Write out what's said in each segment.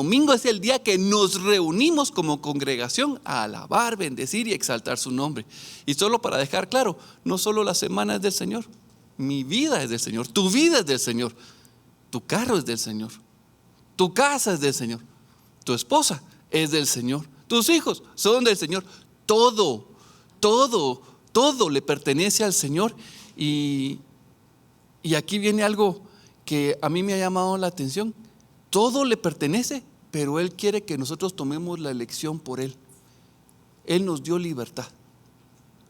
domingo es el día que nos reunimos como congregación a alabar, bendecir y exaltar su nombre. Y solo para dejar claro, no solo la semana es del Señor, mi vida es del Señor, tu vida es del Señor, tu carro es del Señor, tu casa es del Señor, tu esposa es del Señor, tus hijos son del Señor. Todo le pertenece al Señor. Y aquí viene algo que a mí me ha llamado la atención. Todo le pertenece, pero Él quiere que nosotros tomemos la elección por Él. Él nos dio libertad,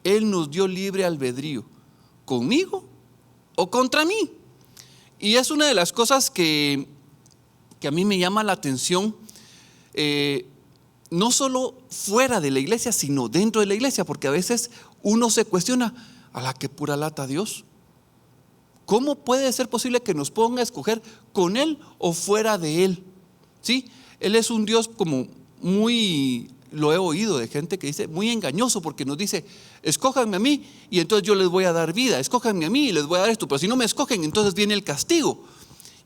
Él nos dio libre albedrío, conmigo o contra mí. Y es una de las cosas que a mí me llama la atención, no solo fuera de la iglesia, sino dentro de la iglesia, porque a veces uno se cuestiona: a la que pura lata Dios, ¿cómo puede ser posible que nos ponga a escoger con Él o fuera de Él? ¿Sí? Él es un Dios como muy, lo he oído de gente que dice, muy engañoso, porque nos dice: escójanme a mí y entonces yo les voy a dar vida, escójanme a mí y les voy a dar esto, pero si no me escogen entonces viene el castigo.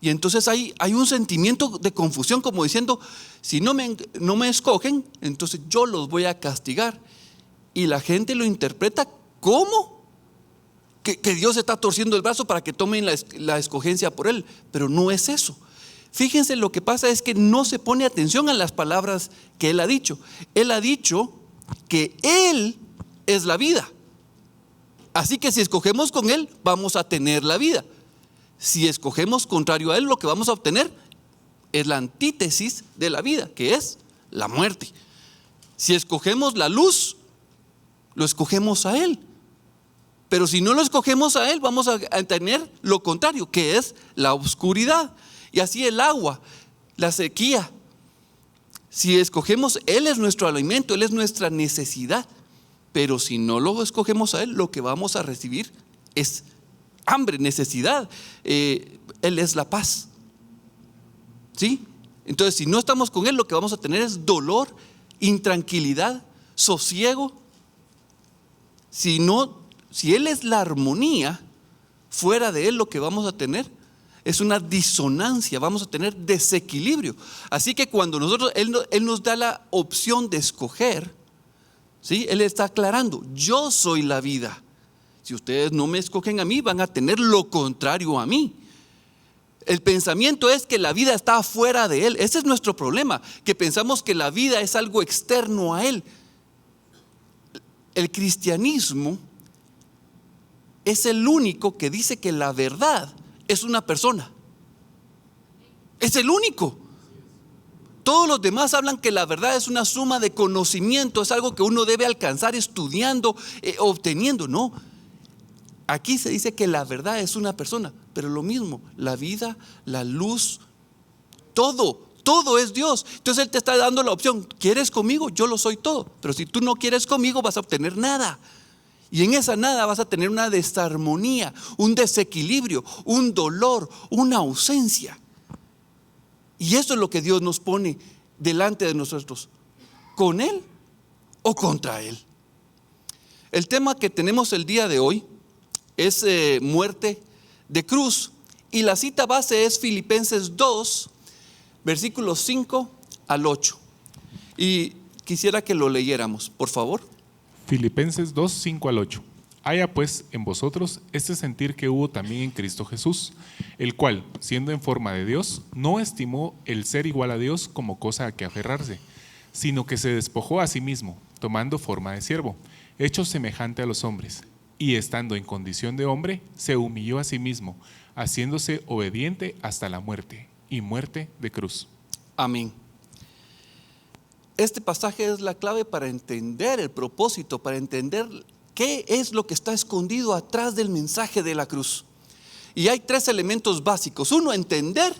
Y entonces hay un sentimiento de confusión, como diciendo: si no me escogen, entonces yo los voy a castigar. Y la gente lo interpreta como que Dios está torciendo el brazo para que tomen la escogencia por Él, pero no es eso. Fíjense, lo que pasa es que no se pone atención a las palabras que Él ha dicho. Él ha dicho que Él es la vida. Así que si escogemos con Él, vamos a tener la vida. Si escogemos contrario a Él, lo que vamos a obtener es la antítesis de la vida, que es la muerte. Si escogemos la luz, lo escogemos a Él. Pero si no lo escogemos a Él, vamos a tener lo contrario, que es la oscuridad. Y así el agua, la sequía. Si escogemos, Él es nuestro alimento, Él es nuestra necesidad. Pero si no lo escogemos a Él, lo que vamos a recibir es hambre, necesidad. Él es la paz. ¿Sí? Entonces, si no estamos con Él, lo que vamos a tener es dolor, intranquilidad, sosiego. Si Él es la armonía, fuera de Él lo que vamos a tener es una disonancia, vamos a tener desequilibrio. Así que cuando Él nos da la opción de escoger, ¿sí? Él está aclarando: yo soy la vida. Si ustedes no me escogen a mí, van a tener lo contrario a mí. El pensamiento es que la vida está fuera de Él. Ese es nuestro problema, que pensamos que la vida es algo externo a Él. El cristianismo es el único que dice que la verdad es una persona. Es el único. Todos los demás hablan que la verdad es una suma de conocimiento, es algo que uno debe alcanzar estudiando, obteniendo. No, aquí se dice que la verdad es una persona, pero lo mismo, la vida, la luz, todo es Dios. Entonces Él te está dando la opción: ¿quieres conmigo? Yo lo soy todo. Pero si tú no quieres conmigo, vas a obtener nada. Y en esa nada vas a tener una desarmonía, un desequilibrio, un dolor, una ausencia. Y eso es lo que Dios nos pone delante de nosotros: ¿con Él o contra Él? El tema que tenemos el día de hoy es muerte de cruz. Y la cita base es Filipenses 2, versículos 5 al 8. Y quisiera que lo leyéramos, por favor. Filipenses 2, 5 al 8. Haya pues en vosotros este sentir que hubo también en Cristo Jesús, el cual, siendo en forma de Dios, no estimó el ser igual a Dios como cosa a que aferrarse, sino que se despojó a sí mismo, tomando forma de siervo, hecho semejante a los hombres, y estando en condición de hombre, se humilló a sí mismo, haciéndose obediente hasta la muerte, y muerte de cruz. Amén. Este pasaje es la clave para entender el propósito, para entender qué es lo que está escondido atrás del mensaje de la cruz. Y hay 3 elementos básicos. Uno, entender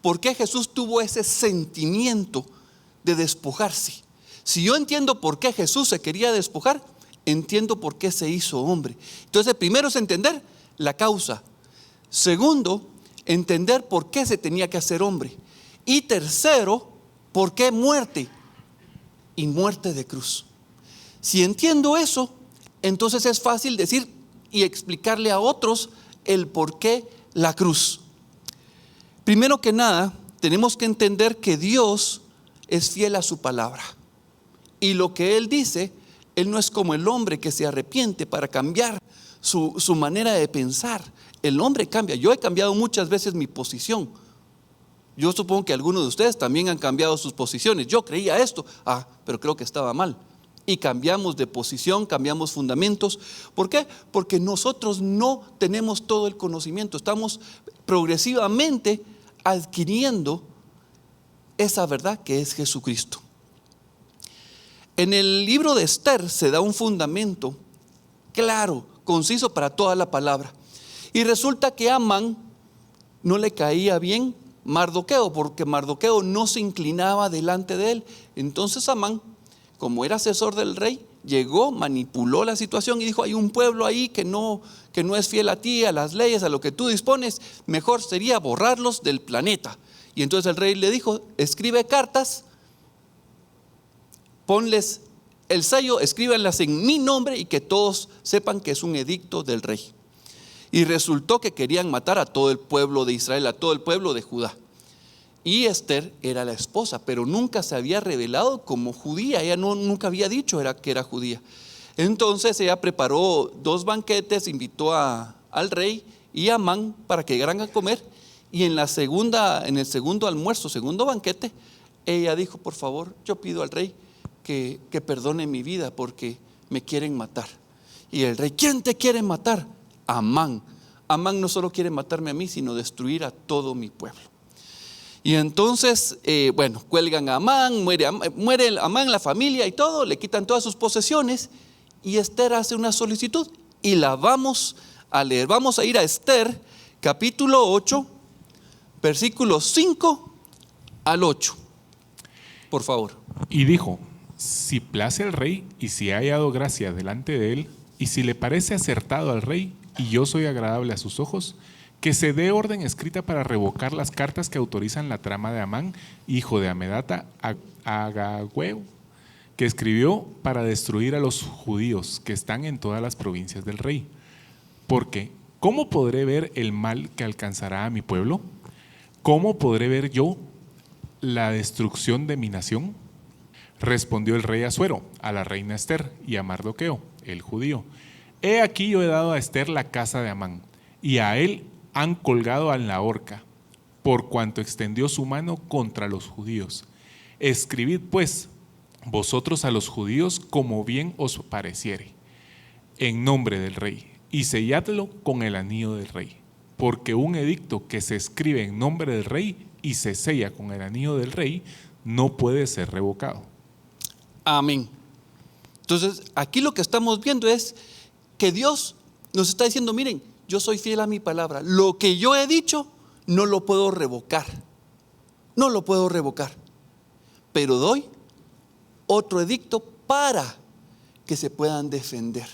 por qué Jesús tuvo ese sentimiento de despojarse. Si yo entiendo por qué Jesús se quería despojar, entiendo por qué se hizo hombre. Entonces, primero es entender la causa. Segundo, entender por qué se tenía que hacer hombre. Y tercero, por qué muerte. Y muerte de cruz. Si entiendo eso, entonces es fácil decir y explicarle a otros el por qué la cruz. Primero que nada, tenemos que entender que Dios es fiel a su palabra. Y lo que Él dice, Él no es como el hombre que se arrepiente para cambiar su manera de pensar. El hombre cambia. Yo he cambiado muchas veces mi posición. Yo supongo que algunos de ustedes también han cambiado sus posiciones. Yo creía esto, pero creo que estaba mal. Y cambiamos de posición, cambiamos fundamentos. ¿Por qué? Porque nosotros no tenemos todo el conocimiento. Estamos progresivamente adquiriendo esa verdad que es Jesucristo. En el libro de Esther se da un fundamento claro, conciso para toda la palabra. Y resulta que a Amán no le caía bien Mardoqueo, porque Mardoqueo no se inclinaba delante de él. Entonces Amán, como era asesor del rey, llegó, manipuló la situación y dijo: hay un pueblo ahí que no es fiel a ti, a las leyes, a lo que tú dispones, mejor sería borrarlos del planeta. Y entonces el rey le dijo: escribe cartas, ponles el sello, escríbanlas en mi nombre y que todos sepan que es un edicto del rey. Y resultó que querían matar a todo el pueblo de Israel, a todo el pueblo de Judá. Y Esther era la esposa, pero nunca se había revelado como judía. Ella nunca había dicho que era judía. Entonces ella preparó 2 banquetes, invitó al rey y a Amán para que llegaran a comer. Y en el segundo almuerzo, segundo banquete, ella dijo: por favor, yo pido al rey que perdone mi vida porque me quieren matar. Y el rey: ¿quién te quiere matar? Amán. Amán no solo quiere matarme a mí, sino destruir a todo mi pueblo. Y entonces, cuelgan a Amán, muere Amán, la familia y todo, le quitan todas sus posesiones. Y Esther hace una solicitud y la vamos a leer. Vamos a ir a Esther, capítulo 8, versículos 5 al 8. Por favor. Y dijo: si place al rey y si ha hallado gracia delante de él, y si le parece acertado al rey y yo soy agradable a sus ojos, que se dé orden escrita para revocar las cartas que autorizan la trama de Amán, hijo de Amedata, Agagüeo, que escribió para destruir a los judíos que están en todas las provincias del rey. Porque, ¿cómo podré ver el mal que alcanzará a mi pueblo? ¿Cómo podré ver yo la destrucción de mi nación? Respondió el rey Asuero a la reina Esther y a Mardoqueo, el judío: he aquí yo he dado a Esther la casa de Amán, y a él han colgado en la horca, por cuanto extendió su mano contra los judíos. Escribid pues vosotros a los judíos como bien os pareciere, en nombre del rey, y selladlo con el anillo del rey, porque un edicto que se escribe en nombre del rey y se sella con el anillo del rey no puede ser revocado. Amén. Entonces, aquí lo que estamos viendo es que Dios nos está diciendo: miren, yo soy fiel a mi palabra. Lo que yo he dicho no lo puedo revocar. No lo puedo revocar. Pero doy otro edicto para que se puedan defender.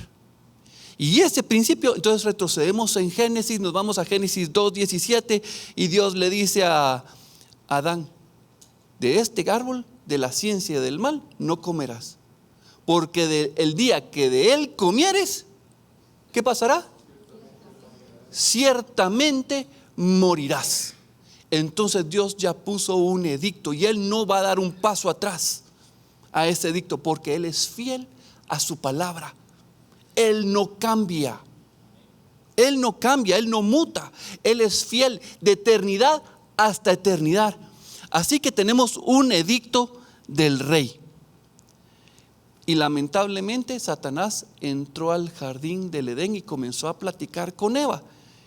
Y ese principio, entonces retrocedemos en Génesis, nos vamos a Génesis 2:17, y Dios le dice a Adán: de este árbol de la ciencia del mal no comerás, porque el día que de él comieres, ¿qué pasará? Ciertamente morirás. Entonces Dios ya puso un edicto y Él no va a dar un paso atrás a ese edicto, porque Él es fiel a su palabra. Él no cambia. Él no cambia, Él no muta. Él es fiel de eternidad hasta eternidad. Así que tenemos un edicto del rey. Y lamentablemente Satanás entró al jardín del Edén y comenzó a platicar con Eva.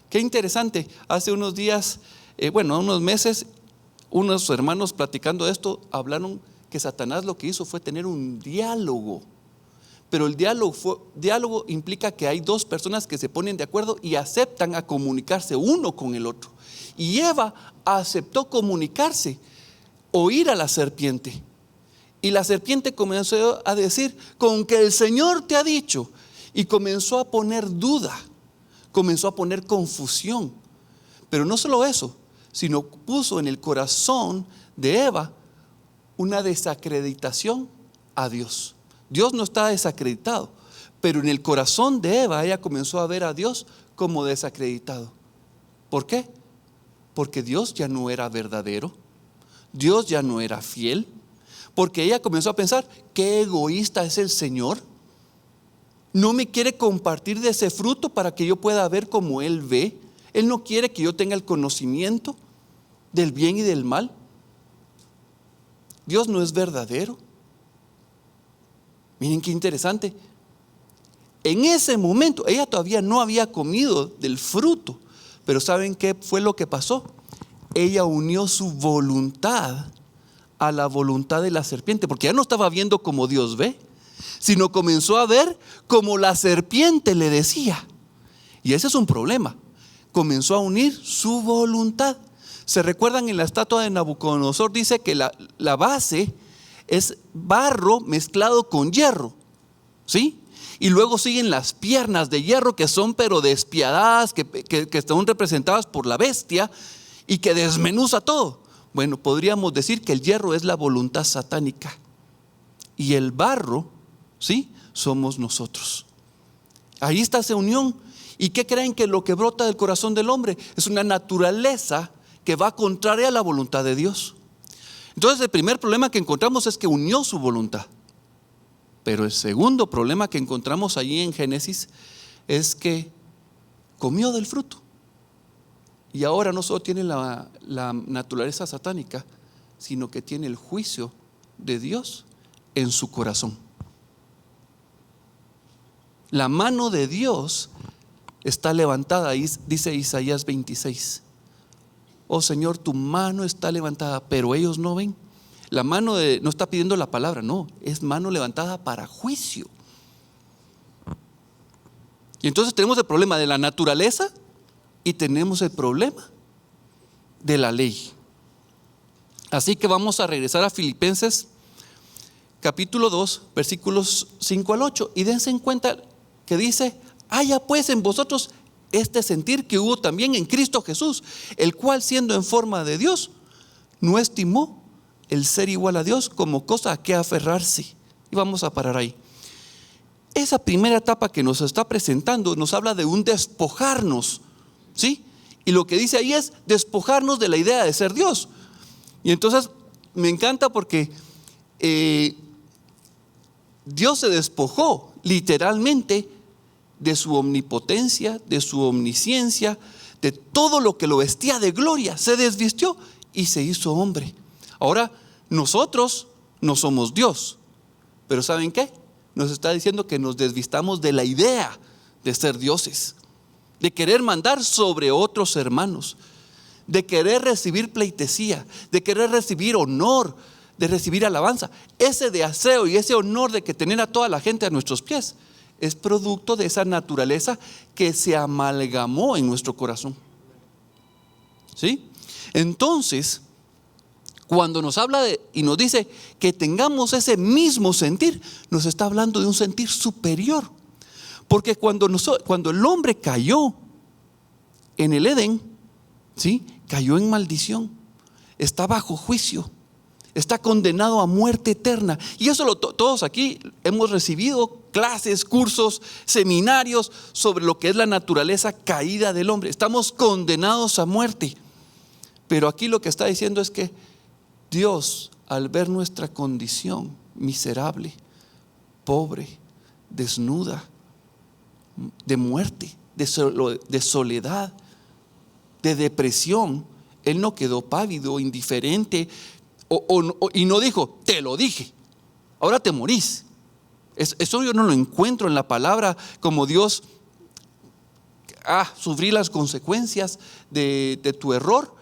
Qué interesante. Hace unos días, unos meses, unos hermanos platicando de esto hablaron que Satanás lo que hizo fue tener un diálogo. Pero el diálogo implica que hay 2 personas que se ponen de acuerdo y aceptan a comunicarse uno con el otro. Y Eva aceptó comunicarse, oír a la serpiente. Y la serpiente comenzó a decir: con que el Señor te ha dicho. Y comenzó a poner duda, comenzó a poner confusión. Pero no solo eso, sino puso en el corazón de Eva una desacreditación a Dios. Dios no está desacreditado, pero en el corazón de Eva ella comenzó a ver a Dios como desacreditado. ¿Por qué? Porque Dios ya no era verdadero. Dios ya no era fiel, porque ella comenzó a pensar: qué egoísta es el Señor. No me quiere compartir de ese fruto para que yo pueda ver como Él ve. Él no quiere que yo tenga el conocimiento del bien y del mal. Dios no es verdadero. Miren qué interesante. En ese momento ella todavía no había comido del fruto, pero ¿saben qué fue lo que pasó? Ella unió su voluntad a la voluntad de la serpiente, porque ya no estaba viendo como Dios ve, sino comenzó a ver como la serpiente le decía. Y ese es un problema. Comenzó a unir su voluntad. ¿Se recuerdan en la estatua de Nabucodonosor? Dice que la base es barro mezclado con hierro, ¿sí? Y luego siguen las piernas de hierro, que son pero despiadadas, que están representadas por la bestia y que desmenuza todo. Bueno, podríamos decir que el hierro es la voluntad satánica y el barro, ¿sí?, somos nosotros. Ahí está esa unión. ¿Y qué creen que lo que brota del corazón del hombre? Es una naturaleza que va contraria a la voluntad de Dios. Entonces el primer problema que encontramos es que unió su voluntad. Pero el segundo problema que encontramos allí en Génesis es que comió del fruto. Y ahora no solo tiene la naturaleza satánica, sino que tiene el juicio de Dios en su corazón. La mano de Dios está levantada, dice Isaías 26. Oh Señor, tu mano está levantada, pero ellos no ven. La mano no está pidiendo la palabra, no, es mano levantada para juicio. Y entonces tenemos el problema de la naturaleza y tenemos el problema de la ley. Así que vamos a regresar a Filipenses capítulo 2, versículos 5 al 8, y dense en cuenta que dice: haya pues en vosotros este sentir que hubo también en Cristo Jesús, el cual, siendo en forma de Dios, no estimó el ser igual a Dios como cosa a que aferrarse. Y vamos a parar ahí. Esa primera etapa que nos está presentando nos habla de un despojarnos, ¿sí? Y lo que dice ahí es despojarnos de la idea de ser Dios. Y entonces me encanta porque Dios se despojó literalmente de su omnipotencia, de su omnisciencia, de todo lo que lo vestía de gloria. Se desvistió y se hizo hombre. Ahora nosotros no somos Dios, pero ¿saben qué? Nos está diciendo que nos desvistamos de la idea de ser dioses, de querer mandar sobre otros hermanos, de querer recibir pleitesía, de querer recibir honor, de recibir alabanza. Ese deseo y ese honor de que tener a toda la gente a nuestros pies es producto de esa naturaleza que se amalgamó en nuestro corazón, ¿sí? Entonces, cuando nos habla y nos dice que tengamos ese mismo sentir, nos está hablando de un sentir superior. Porque cuando el hombre cayó en el Edén, ¿sí?, cayó en maldición, está bajo juicio, está condenado a muerte eterna. Y eso todos aquí hemos recibido clases, cursos, seminarios sobre lo que es la naturaleza caída del hombre. Estamos condenados a muerte. Pero aquí lo que está diciendo es que Dios, al ver nuestra condición miserable, pobre, desnuda, de muerte, de soledad, de depresión, Él no quedó pálido, indiferente, y no dijo: te lo dije, ahora te morís. Eso yo no lo encuentro en la palabra, como Dios sufrir las consecuencias de tu error.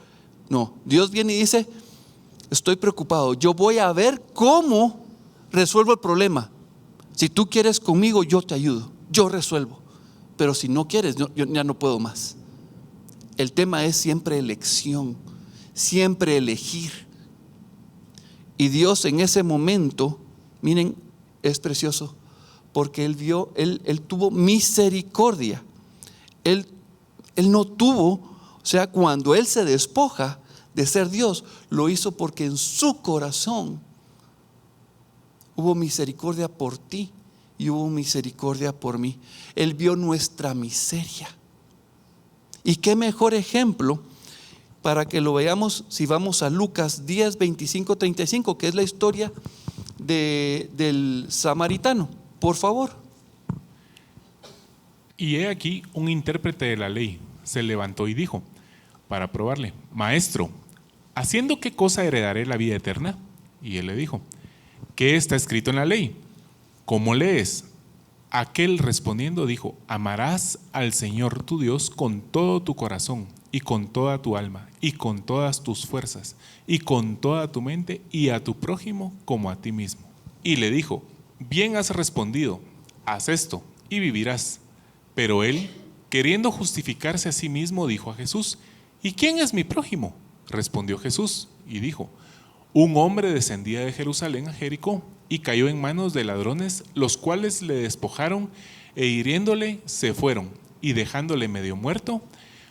No, Dios viene y dice: estoy preocupado, yo voy a ver cómo resuelvo el problema. Si tú quieres conmigo, yo te ayudo, yo resuelvo. Pero si no quieres, yo ya no puedo más. El tema es siempre elección, siempre elegir. Y Dios en ese momento, miren, es precioso, porque Él tuvo misericordia. Él no tuvo, o sea, cuando Él se despoja de ser Dios, lo hizo porque en su corazón hubo misericordia por ti y hubo misericordia por mí. Él vio nuestra miseria. Y qué mejor ejemplo para que lo veamos si vamos a Lucas 10, 25, 35, que es la historia del samaritano. Por favor. Y he aquí un intérprete de la ley se levantó y dijo, para probarle, Maestro, ¿haciendo qué cosa heredaré la vida eterna? Y él le dijo, ¿qué está escrito en la ley? ¿Cómo lees? Aquel respondiendo dijo, amarás al Señor tu Dios con todo tu corazón y con toda tu alma y con todas tus fuerzas y con toda tu mente y a tu prójimo como a ti mismo. Y le dijo, bien has respondido, haz esto y vivirás. Pero él, queriendo justificarse a sí mismo, dijo a Jesús, ¿y quién es mi prójimo? Respondió Jesús y dijo, un hombre descendía de Jerusalén a Jericó y cayó en manos de ladrones, los cuales le despojaron e hiriéndole se fueron, y dejándole medio muerto,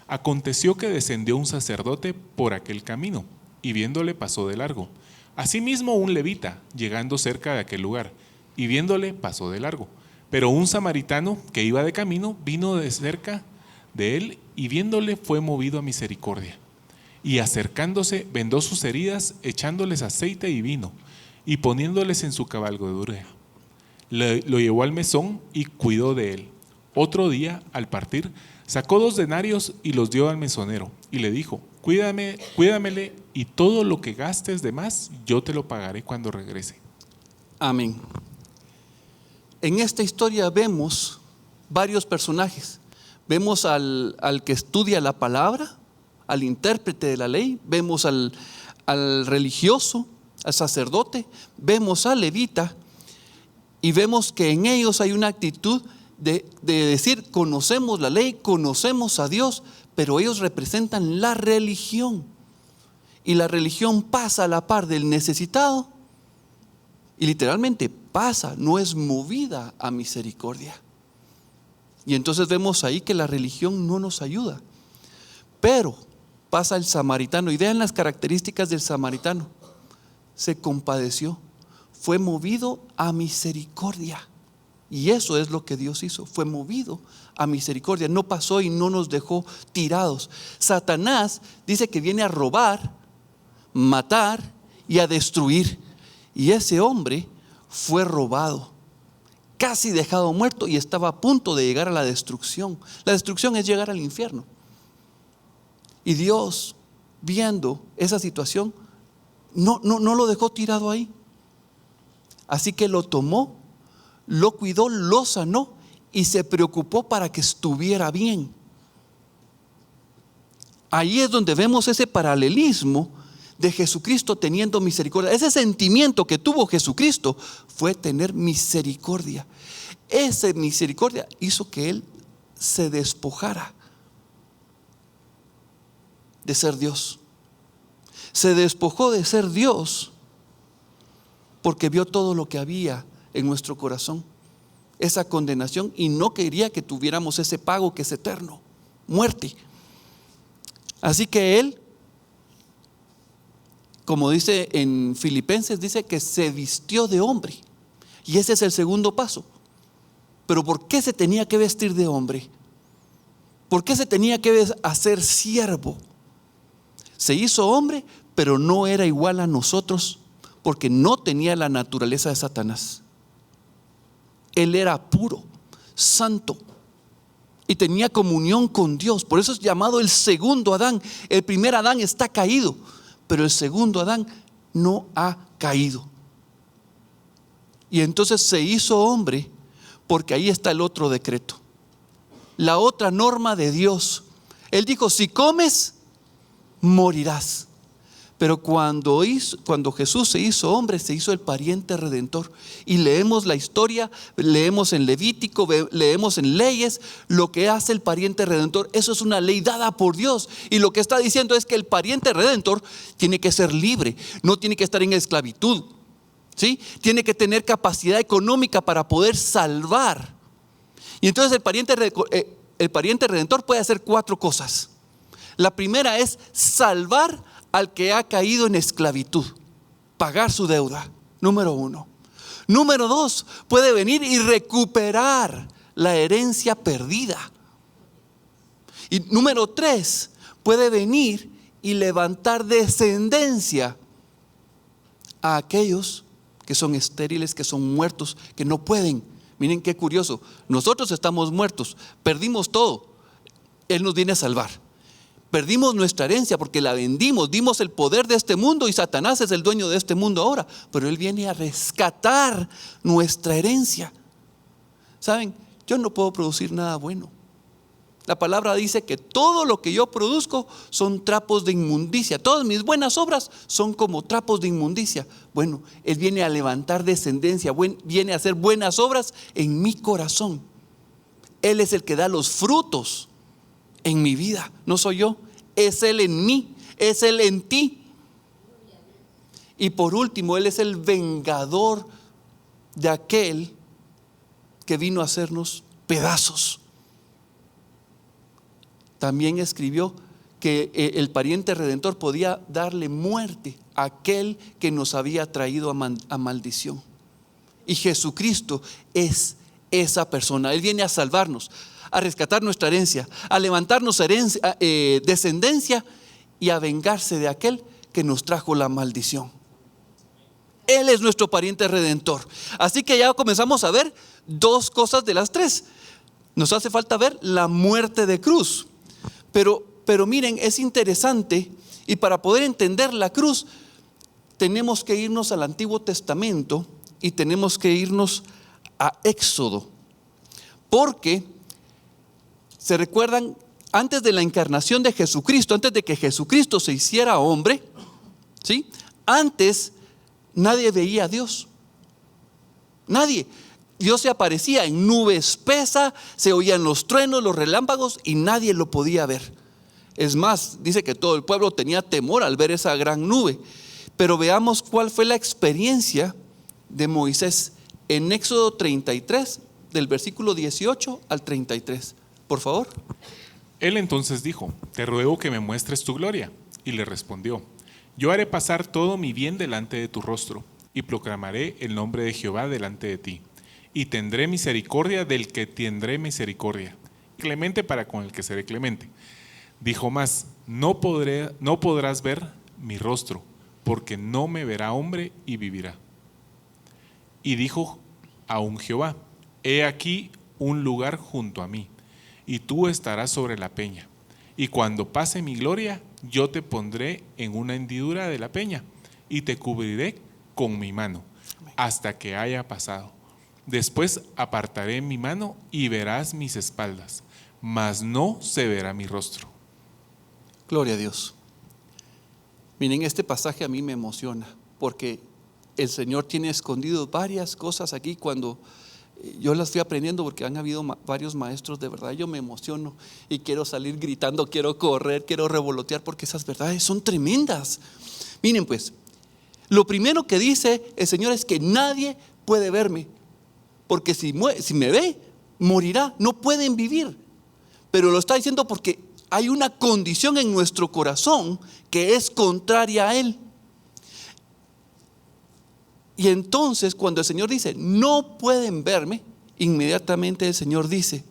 aconteció que descendió un sacerdote por aquel camino, y viéndole pasó de largo. Asimismo un levita, llegando cerca de aquel lugar, y viéndole pasó de largo. Pero un samaritano que iba de camino vino de cerca de él, y viéndole fue movido a misericordia. Y acercándose vendó sus heridas, echándoles aceite y vino, y poniéndoles en su cabalgadura. Lo llevó al mesón y cuidó de él. Otro día, al partir, sacó 2 denarios y los dio al mesonero, y le dijo, cuídamele, y todo lo que gastes de más, yo te lo pagaré cuando regrese. Amén. En esta historia vemos varios personajes. Vemos al que estudia la palabra, al intérprete de la ley, vemos al religioso, al sacerdote, vemos al levita, y vemos que en ellos hay una actitud de decir, conocemos la ley, conocemos a Dios, pero ellos representan la religión, y la religión pasa a la par del necesitado, y literalmente pasa, no es movida a misericordia. Y entonces vemos ahí que la religión no nos ayuda. Pero pasa el samaritano, y vean las características del samaritano. Se compadeció, fue movido a misericordia. Y eso es lo que Dios hizo, fue movido a misericordia. No pasó y no nos dejó tirados. Satanás dice que viene a robar, matar y a destruir. Y ese hombre fue robado, casi dejado muerto, y estaba a punto de llegar a la destrucción. La destrucción es llegar al infierno. Y Dios, viendo esa situación, no lo dejó tirado ahí. Así que lo tomó, lo cuidó, lo sanó y se preocupó para que estuviera bien. Ahí es donde vemos ese paralelismo de Jesucristo teniendo misericordia. Ese sentimiento que tuvo Jesucristo fue tener misericordia. Esa misericordia hizo que Él se despojara de ser Dios. Se despojó de ser Dios porque vio todo lo que había en nuestro corazón, esa condenación, y no quería que tuviéramos ese pago que es eterno, muerte. Así que Él, como dice en Filipenses, dice que se vistió de hombre, y ese es el segundo paso. Pero ¿por qué se tenía que vestir de hombre? ¿Por qué se tenía que hacer siervo? Se hizo hombre, pero no era igual a nosotros, porque no tenía la naturaleza de Satanás. Él era puro, santo, y tenía comunión con Dios. Por eso es llamado el segundo Adán. El primer Adán está caído, pero el segundo Adán no ha caído. Y entonces se hizo hombre, porque ahí está el otro decreto, la otra norma de Dios. Él dijo, si comes, morirás. Pero cuando Jesús se hizo hombre, se hizo el pariente redentor. Y leemos la historia, leemos en Levítico, leemos en Leyes lo que hace el pariente redentor. Eso es una ley dada por Dios. Y lo que está diciendo es que el pariente redentor tiene que ser libre, no tiene que estar en esclavitud, ¿sí? Tiene que tener capacidad económica para poder salvar. Y entonces el pariente redentor puede hacer 4 cosas. La primera es salvar al que ha caído en esclavitud, pagar su deuda, número 1. Número 2, puede venir y recuperar la herencia perdida. Y número 3, puede venir y levantar descendencia a aquellos que son estériles, que son muertos, que no pueden. Miren qué curioso, nosotros estamos muertos, perdimos todo, Él nos viene a salvar. Perdimos nuestra herencia porque la vendimos, dimos el poder de este mundo y Satanás es el dueño de este mundo ahora, pero Él viene a rescatar nuestra herencia. ¿Saben? Yo no puedo producir nada bueno. La palabra dice que todo lo que yo produzco son trapos de inmundicia. Todas mis buenas obras son como trapos de inmundicia. Bueno, Él viene a levantar descendencia, viene a hacer buenas obras en mi corazón. Él es el que da los frutos en mi vida, no soy yo. Es Él en mí, es Él en ti. Y por último, Él es el vengador de aquel que vino a hacernos pedazos. También escribió que el pariente redentor podía darle muerte a aquel que nos había traído a maldición. Y Jesucristo es esa persona. Él viene a salvarnos, a rescatar nuestra herencia, a levantarnos descendencia y a vengarse de aquel que nos trajo la maldición. Él es nuestro pariente redentor. Así que ya comenzamos a ver dos cosas de las tres. Nos hace falta ver la muerte de cruz. Pero miren, es interesante, y para poder entender la cruz tenemos que irnos al Antiguo Testamento y tenemos que irnos a Éxodo, porque se recuerdan, antes de la encarnación de Jesucristo, antes de que Jesucristo se hiciera hombre, ¿sí? Antes nadie veía a Dios, nadie. Dios se aparecía en nube espesa, se oían los truenos, los relámpagos y nadie lo podía ver. Es más, dice que todo el pueblo tenía temor al ver esa gran nube. Pero veamos cuál fue la experiencia de Moisés en Éxodo 33, del versículo 18 al 33. Por favor. Él entonces dijo: te ruego que me muestres tu gloria. Y le respondió: yo haré pasar todo mi bien delante de tu rostro, y proclamaré el nombre de Jehová delante de ti. Y tendré misericordia del que tendré misericordia, clemente para con el que seré clemente. Dijo más: no podrás ver mi rostro, porque no me verá hombre y vivirá. Y dijo aún Jehová: he aquí un lugar junto a mí, y tú estarás sobre la peña. Y cuando pase mi gloria, yo te pondré en una hendidura de la peña, y te cubriré con mi mano, hasta que haya pasado. Después apartaré mi mano y verás mis espaldas, mas no se verá mi rostro. Gloria a Dios. Miren, este pasaje a mí me emociona, porque el Señor tiene escondido varias cosas aquí. Cuando yo las estoy aprendiendo, porque han habido varios maestros, de verdad yo me emociono y quiero salir gritando, quiero correr, quiero revolotear, porque esas verdades son tremendas. Miren pues, lo primero que dice el Señor es que nadie puede verme, porque si me ve, morirá. No pueden vivir. Pero lo está diciendo porque hay una condición en nuestro corazón que es contraria a Él. Y entonces cuando el Señor dice no pueden verme, inmediatamente el Señor dice: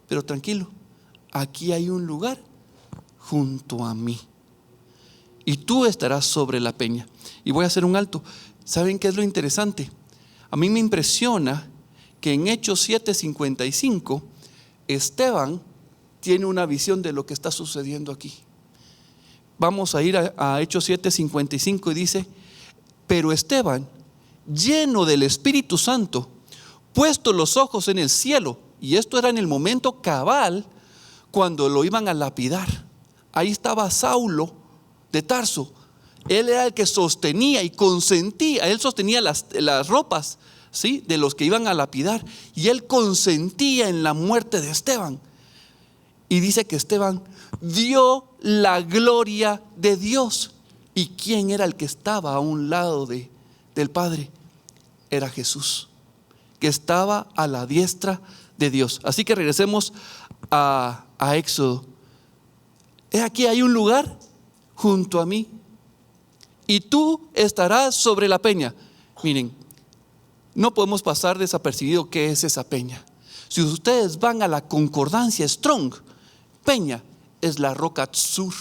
pero tranquilo, aquí hay un lugar junto a mí, y tú estarás sobre la peña. Y voy a hacer un alto. ¿Saben qué es lo interesante? A mí me impresiona que en Hechos 7:55 Esteban tiene una visión de lo que está sucediendo aquí. Vamos a ir a Hechos 7:55 y dice: pero Esteban, lleno del Espíritu Santo, puesto los ojos en el cielo, y esto era en el momento cabal cuando lo iban a lapidar. Ahí estaba Saulo de Tarso. Él era el que sostenía y consentía. Él sostenía las ropas, ¿sí?, de los que iban a lapidar, y él consentía en la muerte de Esteban. Y dice que Esteban vio la gloria de Dios. ¿Y quién era el que estaba a un lado del Padre? Era Jesús, que estaba a la diestra de Dios. Así que regresemos a Éxodo. He aquí hay un lugar junto a mí, y tú estarás sobre la peña. Miren, no podemos pasar desapercibido qué es esa peña. Si ustedes van a la concordancia Strong, peña es la roca Tzur.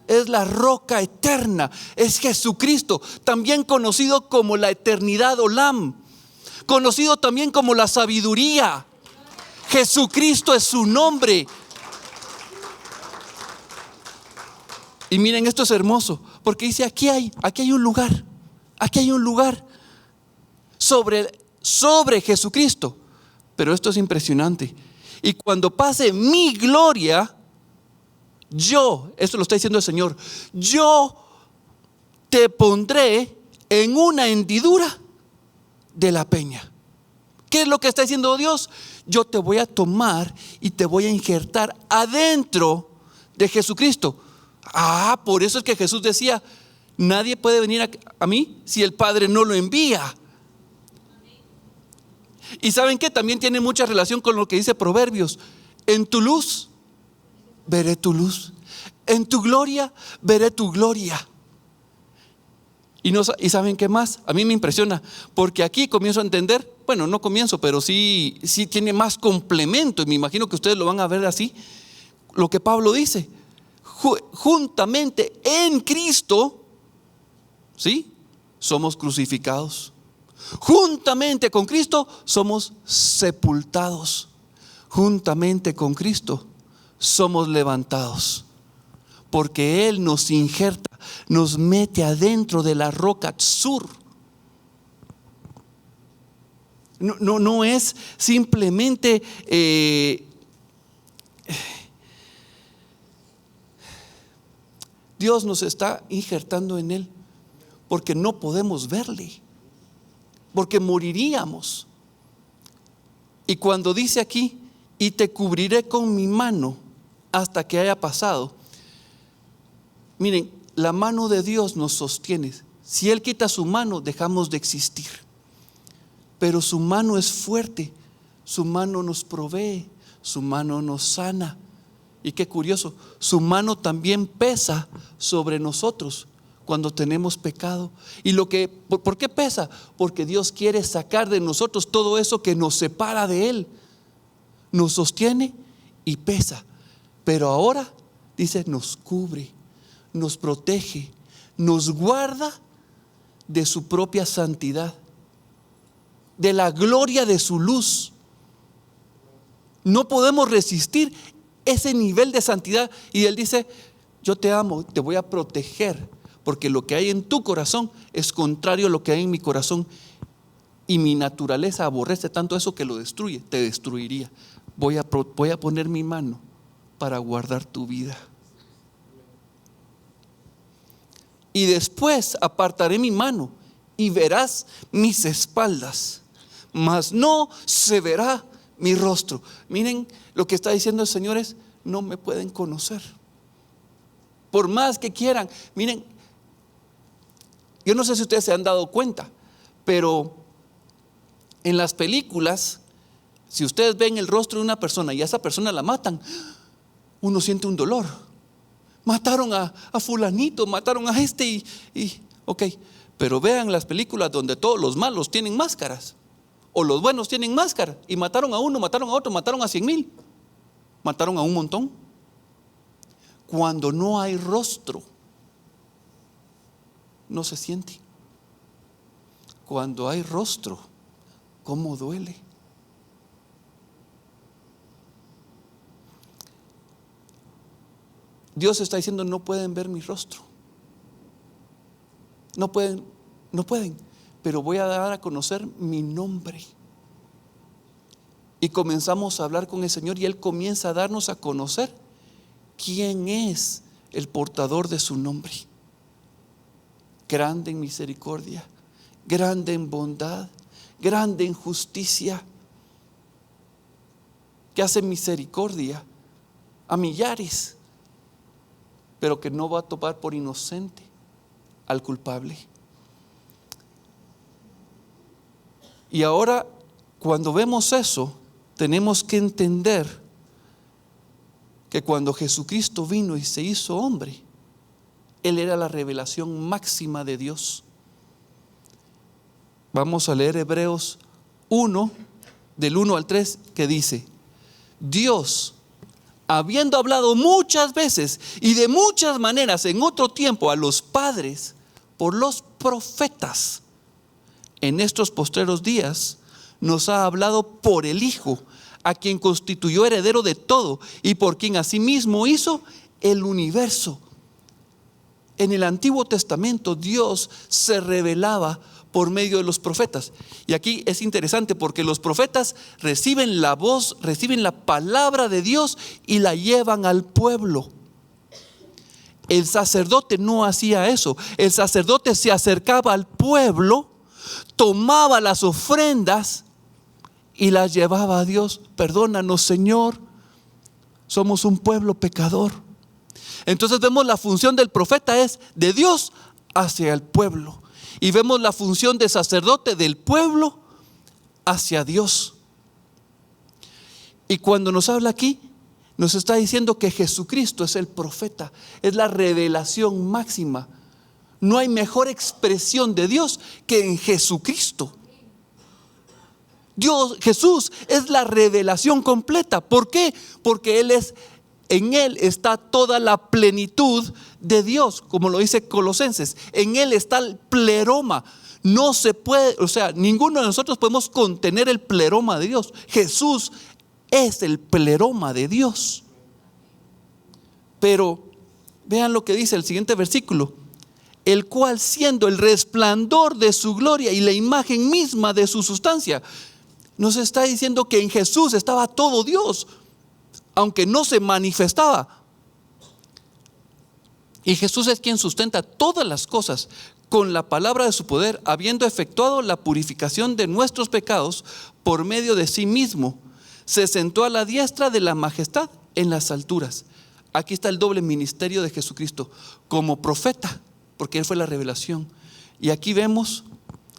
es la roca eterna, es Jesucristo, también conocido como la eternidad Olam, conocido también como la sabiduría. Jesucristo es su nombre. Y miren, esto es hermoso, porque dice, aquí hay un lugar, sobre Jesucristo. Pero esto es impresionante. Y cuando pase mi gloria, esto lo está diciendo el Señor, yo te pondré en una hendidura de la peña. ¿Qué es lo que está diciendo Dios? Yo te voy a tomar y te voy a injertar adentro de Jesucristo. Por eso es que Jesús decía, nadie puede venir a mí si el Padre no lo envía. Y ¿saben qué? También tiene mucha relación con lo que dice Proverbios. En tu luz veré tu luz, en tu gloria veré tu gloria. Y ¿saben qué más? A mí me impresiona, porque aquí comienzo a entender, bueno, no comienzo, pero sí tiene más complemento, y me imagino que ustedes lo van a ver así, lo que Pablo dice. Juntamente en Cristo, ¿sí? Somos crucificados. Juntamente con Cristo somos sepultados. Juntamente con Cristo somos levantados. Porque Él nos injerta, nos mete adentro de la roca Tzur. No es simplemente Dios nos está injertando en Él, porque no podemos verle, porque moriríamos. Y cuando dice aquí, y te cubriré con mi mano hasta que haya pasado, miren, la mano de Dios nos sostiene. Si Él quita su mano, dejamos de existir. Pero su mano es fuerte, su mano nos provee, su mano nos sana. Y qué curioso, su mano también pesa sobre nosotros cuando tenemos pecado. Y ¿por qué pesa? Porque Dios quiere sacar de nosotros todo eso que nos separa de Él. Nos sostiene y pesa. Pero ahora, dice, nos cubre, nos protege, nos guarda de su propia santidad, de la gloria de su luz. No podemos resistir ese nivel de santidad. Y Él dice, yo te amo, te voy a proteger, porque lo que hay en tu corazón es contrario a lo que hay en mi corazón. Y mi naturaleza aborrece tanto eso que lo destruye, te destruiría. Voy a poner mi mano para guardar tu vida. Y después apartaré mi mano y verás mis espaldas, mas no se verá mi rostro. Miren, lo que está diciendo el Señor es, no me pueden conocer. Por más que quieran. Miren, yo no sé si ustedes se han dado cuenta, pero en las películas, si ustedes ven el rostro de una persona y a esa persona la matan, uno siente un dolor. Mataron a fulanito, mataron a este ok. Pero vean las películas donde todos los malos tienen máscaras, o los buenos tienen máscara, y mataron a uno, mataron a otro, mataron a 100,000, mataron a un montón. Cuando no hay rostro, no se siente. Cuando hay rostro, ¿cómo duele? Dios está diciendo, no pueden ver mi rostro. No pueden, pero voy a dar a conocer mi nombre. Y comenzamos a hablar con el Señor y Él comienza a darnos a conocer quién es el portador de su nombre. Grande en misericordia, grande en bondad, grande en justicia, que hace misericordia a millares, pero que no va a tomar por inocente al culpable. Y ahora, cuando vemos eso, tenemos que entender que cuando Jesucristo vino y se hizo hombre, Él era la revelación máxima de Dios. Vamos a leer Hebreos 1, del 1 al 3, que dice: Dios habiendo hablado muchas veces y de muchas maneras en otro tiempo a los padres por los profetas, en estos postreros días nos ha hablado por el Hijo, a quien constituyó heredero de todo y por quien asimismo hizo el universo. En el Antiguo Testamento Dios se revelaba por medio de los profetas. Y aquí es interesante porque los profetas reciben la voz, reciben la palabra de Dios y la llevan al pueblo. El sacerdote no hacía eso. El sacerdote se acercaba al pueblo, tomaba las ofrendas y las llevaba a Dios. Perdónanos, Señor, somos un pueblo pecador. Entonces vemos la función del profeta es de Dios hacia el pueblo. Y vemos la función de sacerdote del pueblo hacia Dios. Y cuando nos habla aquí, nos está diciendo que Jesucristo es el profeta, es la revelación máxima. No hay mejor expresión de Dios que en Jesucristo. Jesús es la revelación completa. ¿Por qué? Porque en Él está toda la plenitud de Dios, como lo dice Colosenses. En Él está el pleroma. No se puede, ninguno de nosotros podemos contener el pleroma de Dios. Jesús es el pleroma de Dios. Pero vean lo que dice el siguiente versículo: el cual, siendo el resplandor de su gloria y la imagen misma de su sustancia. Nos está diciendo que en Jesús estaba todo Dios, aunque no se manifestaba. Y Jesús es quien sustenta todas las cosas con la palabra de su poder, habiendo efectuado la purificación de nuestros pecados por medio de sí mismo. Se sentó a la diestra de la majestad en las alturas. Aquí está el doble ministerio de Jesucristo como profeta, porque Él fue la revelación. Y aquí vemos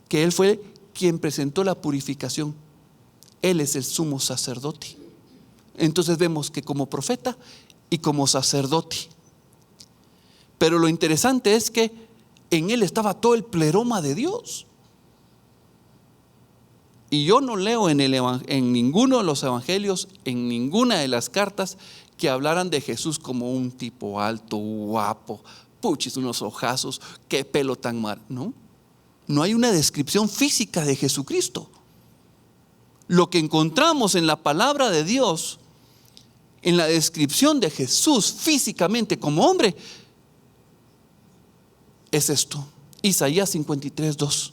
que Él fue quien presentó la purificación. Él es el sumo sacerdote. Entonces vemos que como profeta y como sacerdote. Pero lo interesante es que en Él estaba todo el pleroma de Dios. Y yo no leo en ninguno de los evangelios, en ninguna de las cartas, que hablaran de Jesús como un tipo alto, guapo, puchis, unos ojazos, qué pelo tan mal. No hay una descripción física de Jesucristo. Lo que encontramos en la palabra de Dios, en la descripción de Jesús físicamente como hombre, es esto. Isaías 53:2.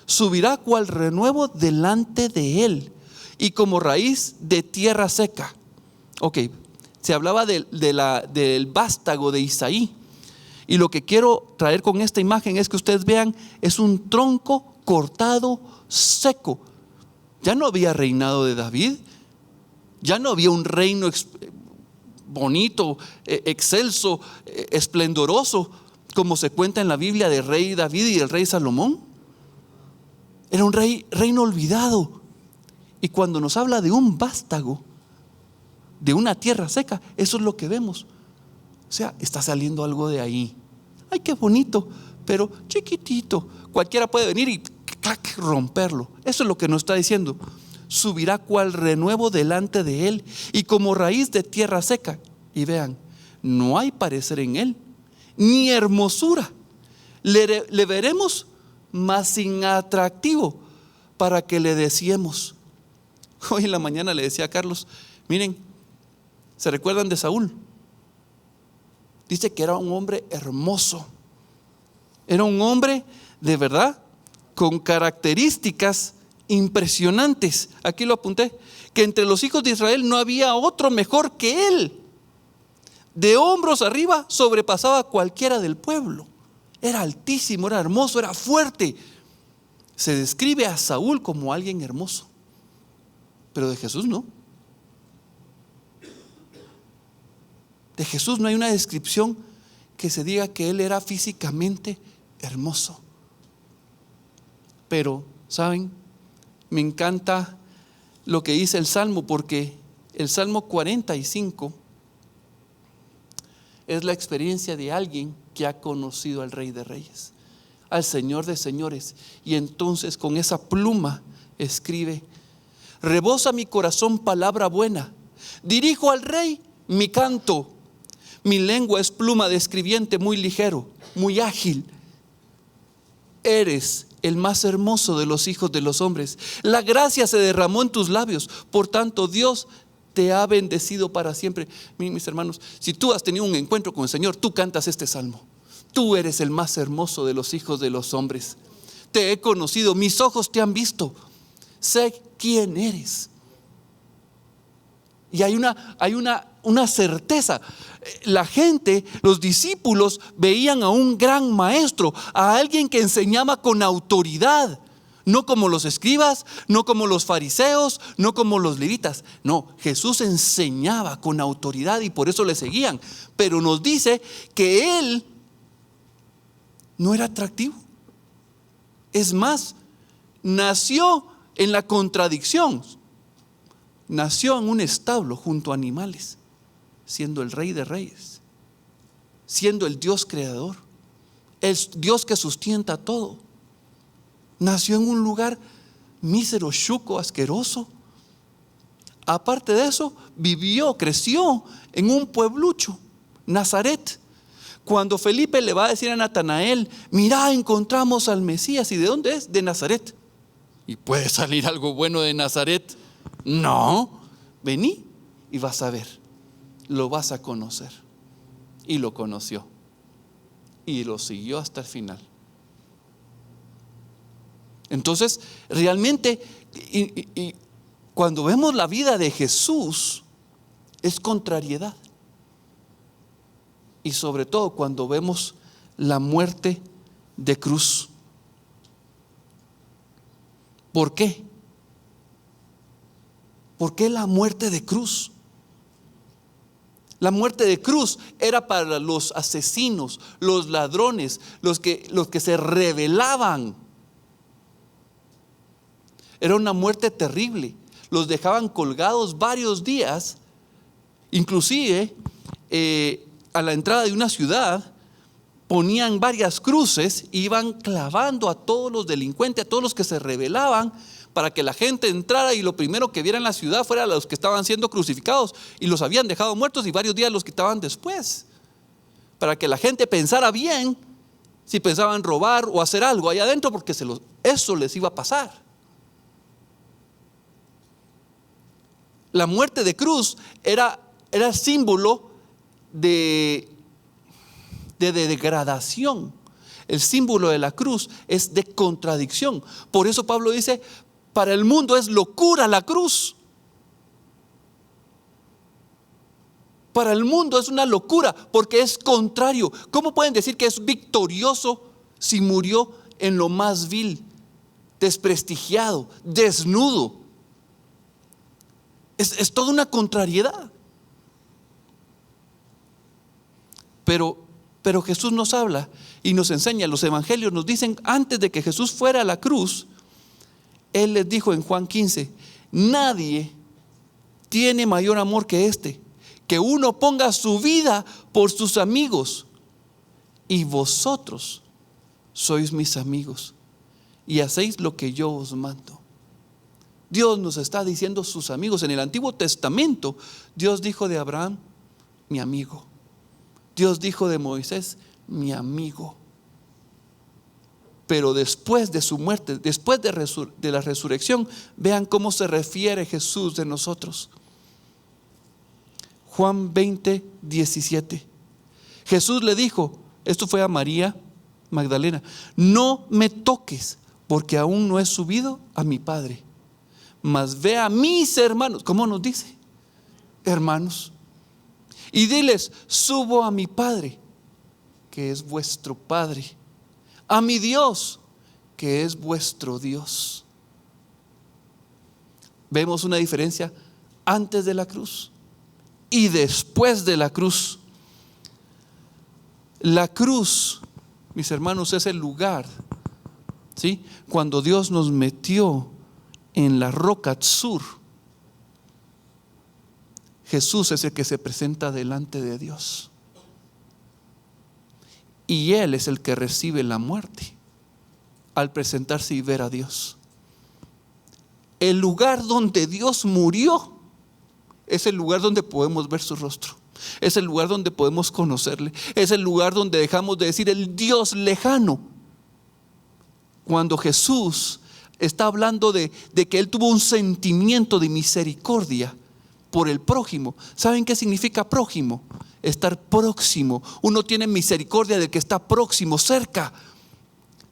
Subirá cual renuevo delante de él y como raíz de tierra seca. Se hablaba del vástago de Isaí. Y lo que quiero traer con esta imagen es que ustedes vean, es un tronco cortado, seco. Ya no había reinado de David, ya no había un reino bonito, excelso, esplendoroso, como se cuenta en la Biblia del rey David y del rey Salomón. Era un reino olvidado. Y cuando nos habla de un vástago, de una tierra seca, eso es lo que vemos. Está saliendo algo de ahí. Ay, qué bonito, pero chiquitito. Cualquiera puede venir y romperlo. Eso es lo que nos está diciendo. Subirá cual renuevo delante de él y como raíz de tierra seca. Y vean, no hay parecer en él, ni hermosura. Le veremos, mas sin atractivo, para que le deseemos. Hoy en la mañana le decía a Carlos, miren, ¿se recuerdan de Saúl? Dice que era un hombre hermoso. Era un hombre de verdad con características impresionantes. Aquí lo apunté, que entre los hijos de Israel no había otro mejor que él. De hombros arriba sobrepasaba a cualquiera del pueblo. Era altísimo, era hermoso, era fuerte. Se describe a Saúl como alguien hermoso, pero de Jesús no. De Jesús no hay una descripción que se diga que él era físicamente hermoso. Pero, ¿saben? Me encanta lo que dice el Salmo, porque el Salmo 45 es la experiencia de alguien que ha conocido al Rey de Reyes, al Señor de Señores. Y entonces con esa pluma escribe: rebosa mi corazón palabra buena, dirijo al Rey mi canto. Mi lengua es pluma de escribiente, muy ligero, muy ágil. Eres el más hermoso de los hijos de los hombres. La gracia se derramó en tus labios. Por tanto, Dios te ha bendecido para siempre. Miren, mis hermanos, si tú has tenido un encuentro con el Señor, tú cantas este salmo. Tú eres el más hermoso de los hijos de los hombres. Te he conocido, mis ojos te han visto. Sé quién eres. Y hay una certeza. La gente, los discípulos, veían a un gran maestro, a alguien que enseñaba con autoridad. No como los escribas, no como los fariseos, no como los levitas. No, Jesús enseñaba con autoridad y por eso le seguían. Pero nos dice que Él no era atractivo. Es más, nació en la contradicción. Nació en un establo junto a animales, siendo el Rey de Reyes, siendo el Dios creador, el Dios que sustenta todo. Nació en un lugar mísero, chuco, asqueroso. Aparte de eso, creció en un pueblucho, Nazaret. Cuando Felipe le va a decir a Natanael: mira, encontramos al Mesías. ¿Y de dónde es? De Nazaret. ¿Y puede salir algo bueno de Nazaret? No, vení y vas a ver, lo vas a conocer. Y lo conoció y lo siguió hasta el final. Entonces, realmente, y cuando vemos la vida de Jesús, es contrariedad. Y sobre todo cuando vemos la muerte de cruz. ¿Por qué? ¿Por qué la muerte de cruz? La muerte de cruz era para los asesinos, los ladrones, los que se rebelaban. Era una muerte terrible. Los dejaban colgados varios días. Inclusive a la entrada de una ciudad ponían varias cruces e iban clavando a todos los delincuentes, a todos los que se rebelaban, para que la gente entrara y lo primero que viera en la ciudad fuera los que estaban siendo crucificados, y los habían dejado muertos y varios días los quitaban después, para que la gente pensara bien si pensaban robar o hacer algo allá adentro, porque eso les iba a pasar. La muerte de cruz era símbolo de degradación. El símbolo de la cruz es de contradicción. Por eso Pablo dice: para el mundo es locura la cruz. Para el mundo es una locura porque es contrario. ¿Cómo pueden decir que es victorioso si murió en lo más vil, desprestigiado, desnudo? Es toda una contrariedad. Pero Jesús nos habla y nos enseña. Los evangelios nos dicen: antes de que Jesús fuera a la cruz, Él les dijo en Juan 15: nadie tiene mayor amor que este, que uno ponga su vida por sus amigos. Y vosotros sois mis amigos y hacéis lo que yo os mando. Dios nos está diciendo sus amigos. En el Antiguo Testamento Dios dijo de Abraham: mi amigo. Dios dijo de Moisés: mi amigo. Pero después de su muerte, después de la resurrección, vean cómo se refiere Jesús de nosotros. Juan 20, 17. Jesús le dijo, esto fue a María Magdalena: no me toques, porque aún no he subido a mi Padre, mas ve a mis hermanos. ¿Cómo nos dice? Hermanos. Y diles: subo a mi Padre, que es vuestro Padre, a mi Dios, que es vuestro Dios. Vemos una diferencia antes de la cruz y después de la cruz. La cruz, mis hermanos, es el lugar, ¿sí? Cuando Dios nos metió en la roca Tzur, Jesús es el que se presenta delante de Dios. Y Él es el que recibe la muerte al presentarse y ver a Dios. El lugar donde Dios murió es el lugar donde podemos ver su rostro. Es el lugar donde podemos conocerle. Es el lugar donde dejamos de decir el Dios lejano. Cuando Jesús está hablando de que Él tuvo un sentimiento de misericordia por el prójimo. ¿Saben qué significa prójimo? Estar próximo. Uno tiene misericordia del que está próximo, cerca.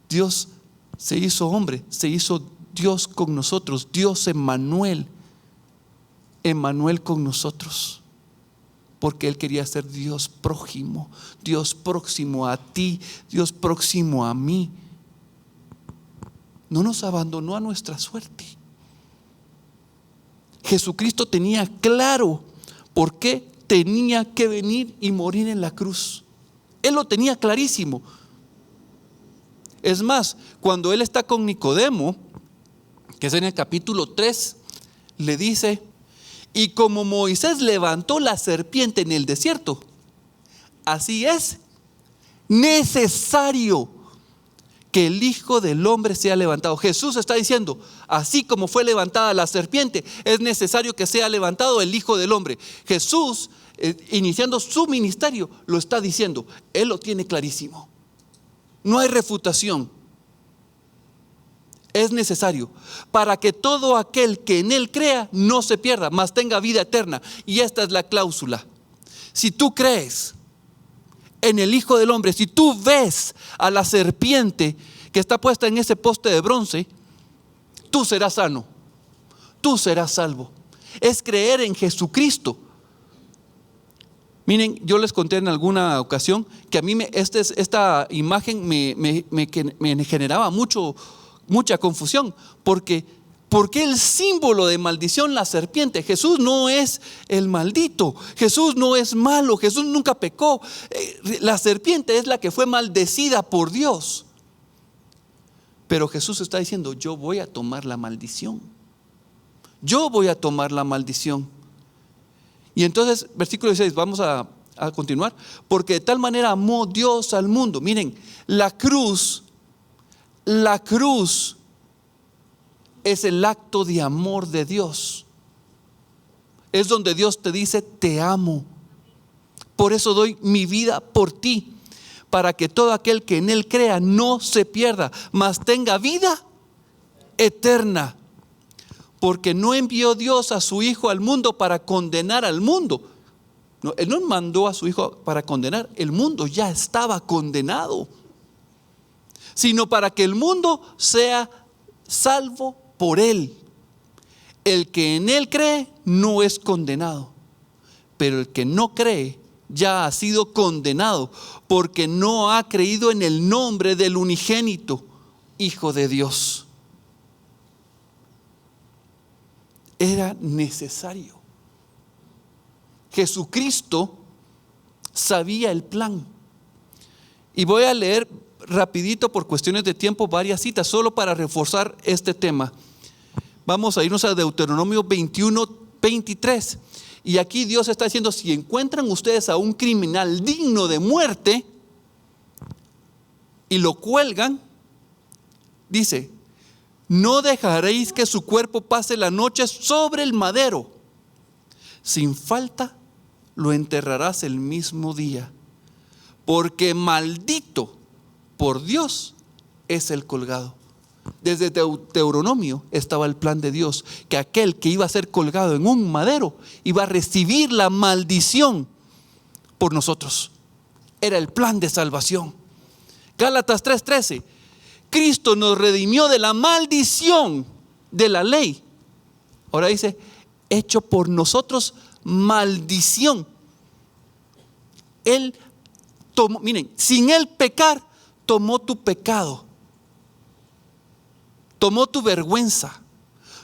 Dios se hizo hombre, se hizo Dios con nosotros. Dios Emmanuel con nosotros. Porque Él quería ser Dios prójimo, Dios próximo a ti, Dios próximo a mí. No nos abandonó a nuestra suerte. Jesucristo tenía claro por qué tenía que venir y morir en la cruz. Él lo tenía clarísimo. Es más, cuando Él está con Nicodemo, que es en el capítulo 3, le dice: y como Moisés levantó la serpiente en el desierto, así es necesario que el Hijo del Hombre sea levantado. Jesús está diciendo, así como fue levantada la serpiente, es necesario que sea levantado el Hijo del Hombre. Jesús, iniciando su ministerio, lo está diciendo. Él lo tiene clarísimo. No hay refutación. Es necesario para que todo aquel que en Él crea no se pierda, mas tenga vida eterna. Y esta es la cláusula. Si tú crees en el Hijo del Hombre, si tú ves a la serpiente que está puesta en ese poste de bronce, tú serás sano, tú serás salvo. Es creer en Jesucristo. Miren, yo les conté en alguna ocasión que a mí esta imagen me generaba mucha confusión, porque el símbolo de maldición, la serpiente. Jesús no es el maldito, Jesús no es malo, Jesús nunca pecó. La serpiente es la que fue maldecida por Dios. Pero Jesús está diciendo: yo voy a tomar la maldición, yo voy a tomar la maldición. Y entonces, versículo 16, vamos a continuar. Porque de tal manera amó Dios al mundo. Miren, la cruz es el acto de amor de Dios. Es donde Dios te dice: te amo. Por eso doy mi vida por ti, para que todo aquel que en Él crea no se pierda, mas tenga vida eterna. Porque no envió Dios a su Hijo al mundo para condenar al mundo. No, Él no mandó a su Hijo para condenar. El mundo ya estaba condenado, sino para que el mundo sea salvo por Él. El que en Él cree no es condenado, pero el que no cree ya ha sido condenado, porque no ha creído en el nombre del unigénito Hijo de Dios. Era necesario. Jesucristo sabía el plan. Y voy a leer rapidito, por cuestiones de tiempo, varias citas solo para reforzar este tema. Vamos a irnos a Deuteronomio 21:23. Y aquí Dios está diciendo: si encuentran ustedes a un criminal digno de muerte y lo cuelgan, dice: no dejaréis que su cuerpo pase la noche sobre el madero. Sin falta lo enterrarás el mismo día, porque maldito por Dios es el colgado. Desde Deuteronomio estaba el plan de Dios, que aquel que iba a ser colgado en un madero iba a recibir la maldición por nosotros. Era el plan de salvación. Gálatas 3:13. Cristo nos redimió de la maldición de la ley. Ahora dice: hecho por nosotros maldición. Él tomó, miren, sin Él pecar, tomó tu pecado, tomó tu vergüenza,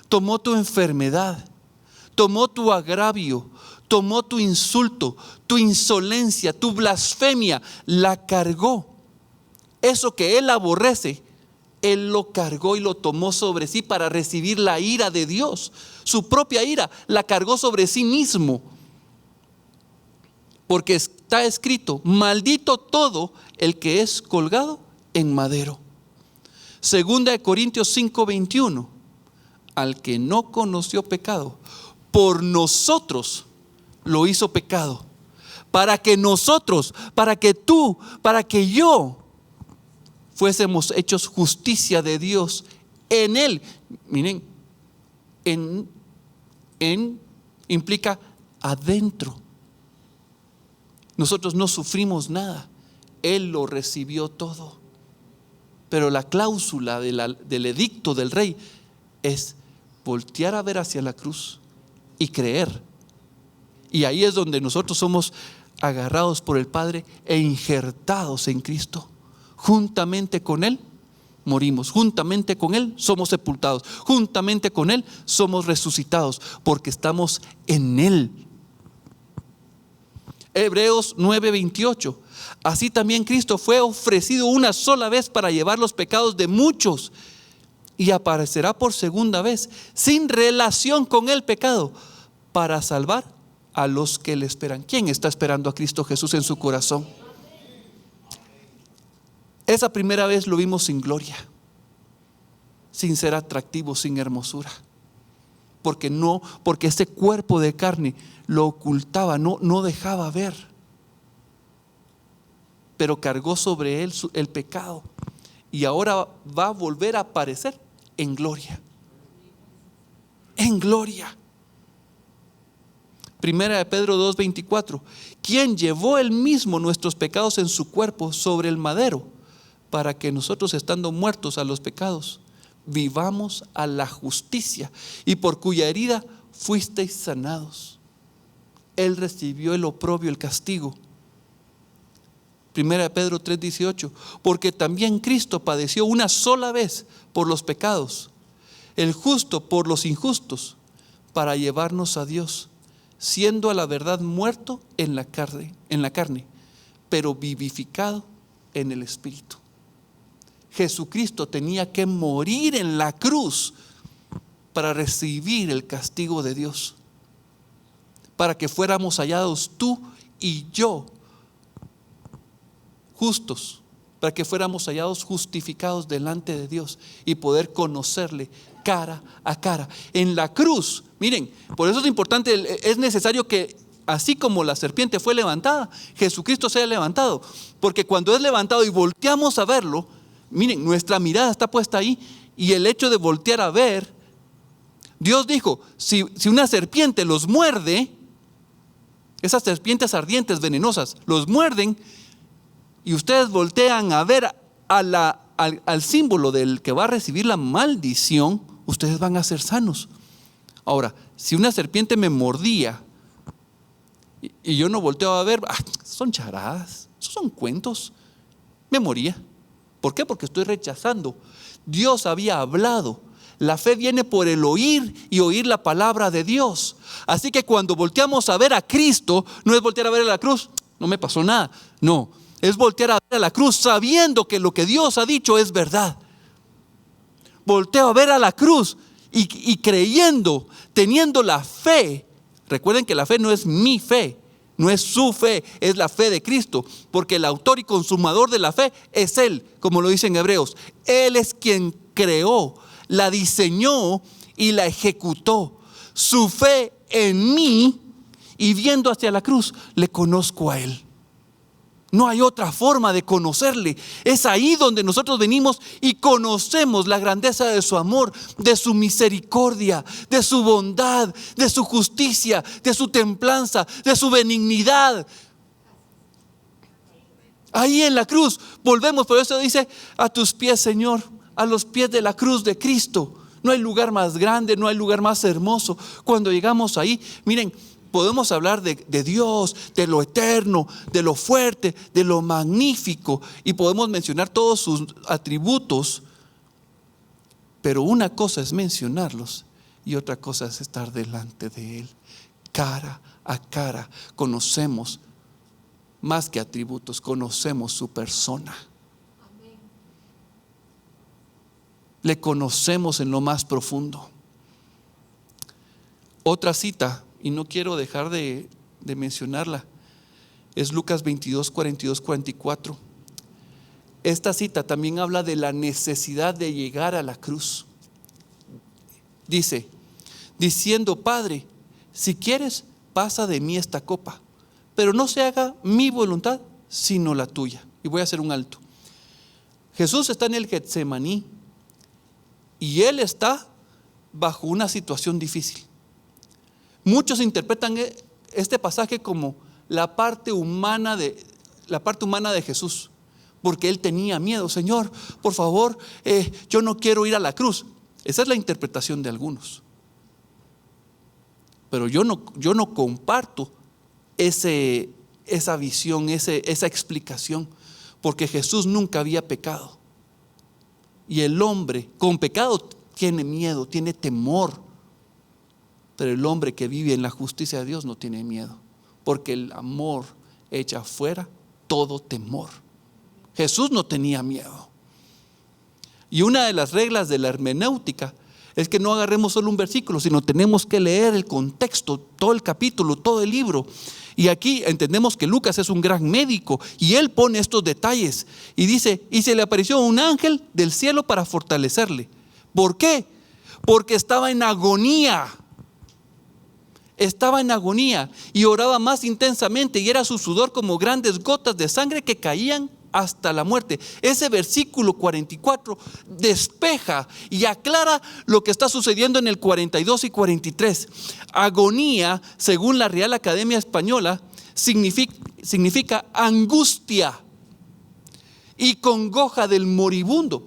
tomó tu enfermedad, tomó tu agravio, tomó tu insulto, tu insolencia, tu blasfemia, la cargó. Eso que Él aborrece, Él lo cargó y lo tomó sobre sí para recibir la ira de Dios. Su propia ira la cargó sobre sí mismo. Porque está escrito: maldito todo el que es colgado en madero. Segunda de Corintios 5:21. Al que no conoció pecado, por nosotros lo hizo pecado, para que nosotros, para que tú, para que yo fuésemos hechos justicia de Dios en Él. Miren, en implica adentro. Nosotros no sufrimos nada, Él lo recibió todo. Pero la cláusula del edicto del rey es voltear a ver hacia la cruz y creer. Y ahí es donde nosotros somos agarrados por el Padre e injertados en Cristo. Juntamente con Él morimos, juntamente con Él somos sepultados, juntamente con Él somos resucitados, porque estamos en Él. Hebreos 9:28. Así también Cristo fue ofrecido una sola vez para llevar los pecados de muchos, y aparecerá por segunda vez, sin relación con el pecado, para salvar a los que le esperan. ¿Quién está esperando a Cristo Jesús en su corazón? Esa primera vez lo vimos sin gloria, sin ser atractivo, sin hermosura, porque ese cuerpo de carne lo ocultaba, no dejaba ver, pero cargó sobre él el pecado, y ahora va a volver a aparecer en gloria. En gloria. Primera de Pedro 2:24. Quien llevó él mismo nuestros pecados en su cuerpo sobre el madero, para que nosotros, estando muertos a los pecados, vivamos a la justicia, y por cuya herida fuisteis sanados. Él recibió el oprobio, el castigo. Primera de Pedro 3:18. Porque también Cristo padeció una sola vez por los pecados, el justo por los injustos, para llevarnos a Dios, siendo a la verdad muerto en la carne, pero vivificado en el Espíritu. Jesucristo tenía que morir en la cruz para recibir el castigo de Dios, para que fuéramos hallados tú y yo justos, para que fuéramos hallados justificados delante de Dios y poder conocerle cara a cara. En la cruz, miren, por eso es importante, es necesario que así como la serpiente fue levantada, Jesucristo sea levantado, porque cuando es levantado y volteamos a verlo, miren, nuestra mirada está puesta ahí, y el hecho de voltear a ver, Dios dijo, si una serpiente los muerde, esas serpientes ardientes, venenosas, los muerden, y ustedes voltean a ver al símbolo del que va a recibir la maldición, ustedes van a ser sanos. Ahora, si una serpiente me mordía y yo no volteo a ver, son charadas, esos son cuentos, me moría. ¿Por qué? Porque estoy rechazando. Dios había hablado. La fe viene por el oír y oír la palabra de Dios. Así que cuando volteamos a ver a Cristo, no es voltear a ver a la cruz, no me pasó nada. No, es voltear a ver a la cruz sabiendo que lo que Dios ha dicho es verdad. Volteo a ver a la cruz y creyendo, teniendo la fe. Recuerden que la fe no es mi fe, no es su fe, es la fe de Cristo, porque el autor y consumador de la fe es Él, como lo dice en Hebreos. Él es quien creó, la diseñó y la ejecutó. Su fe en mí, y viendo hacia la cruz, le conozco a Él. No hay otra forma de conocerle. Es ahí donde nosotros venimos y conocemos la grandeza de su amor, de su misericordia, de su bondad, de su justicia, de su templanza, de su benignidad. Ahí en la cruz volvemos, por eso dice: a tus pies, Señor, a los pies de la cruz de Cristo. No hay lugar más grande, no hay lugar más hermoso. Cuando llegamos ahí, miren, podemos hablar de Dios, de lo eterno, de lo fuerte, de lo magnífico, y podemos mencionar todos sus atributos, pero una cosa es mencionarlos y otra cosa es estar delante de Él, cara a cara. Conocemos más que atributos, conocemos su persona. Le conocemos en lo más profundo. Otra cita, y no quiero dejar de mencionarla, es Lucas 22, 42, 44. Esta cita también habla de la necesidad de llegar a la cruz. Dice, diciendo: Padre, si quieres, pasa de mí esta copa, pero no se haga mi voluntad, sino la tuya. Y voy a hacer un alto. Jesús está en el Getsemaní y Él está bajo una situación difícil. Muchos interpretan este pasaje como la parte humana de Jesús, porque Él tenía miedo. Señor, por favor, yo no quiero ir a la cruz. Esa es la interpretación de algunos. Pero yo no comparto esa visión, esa explicación, porque Jesús nunca había pecado. Y el hombre con pecado tiene miedo, tiene temor. Pero el hombre que vive en la justicia de Dios no tiene miedo, porque el amor echa fuera todo temor. Jesús no tenía miedo. Y una de las reglas de la hermenéutica es que no agarremos solo un versículo, sino tenemos que leer el contexto, todo el capítulo, todo el libro. Y aquí entendemos que Lucas es un gran médico y él pone estos detalles y dice: y se le apareció un ángel del cielo para fortalecerle. ¿Por qué? Porque estaba en agonía. Estaba en agonía y oraba más intensamente, y era su sudor como grandes gotas de sangre que caían hasta la muerte. Ese versículo 44 despeja y aclara lo que está sucediendo en el 42 y 43. Agonía, según la Real Academia Española, significa angustia y congoja del moribundo,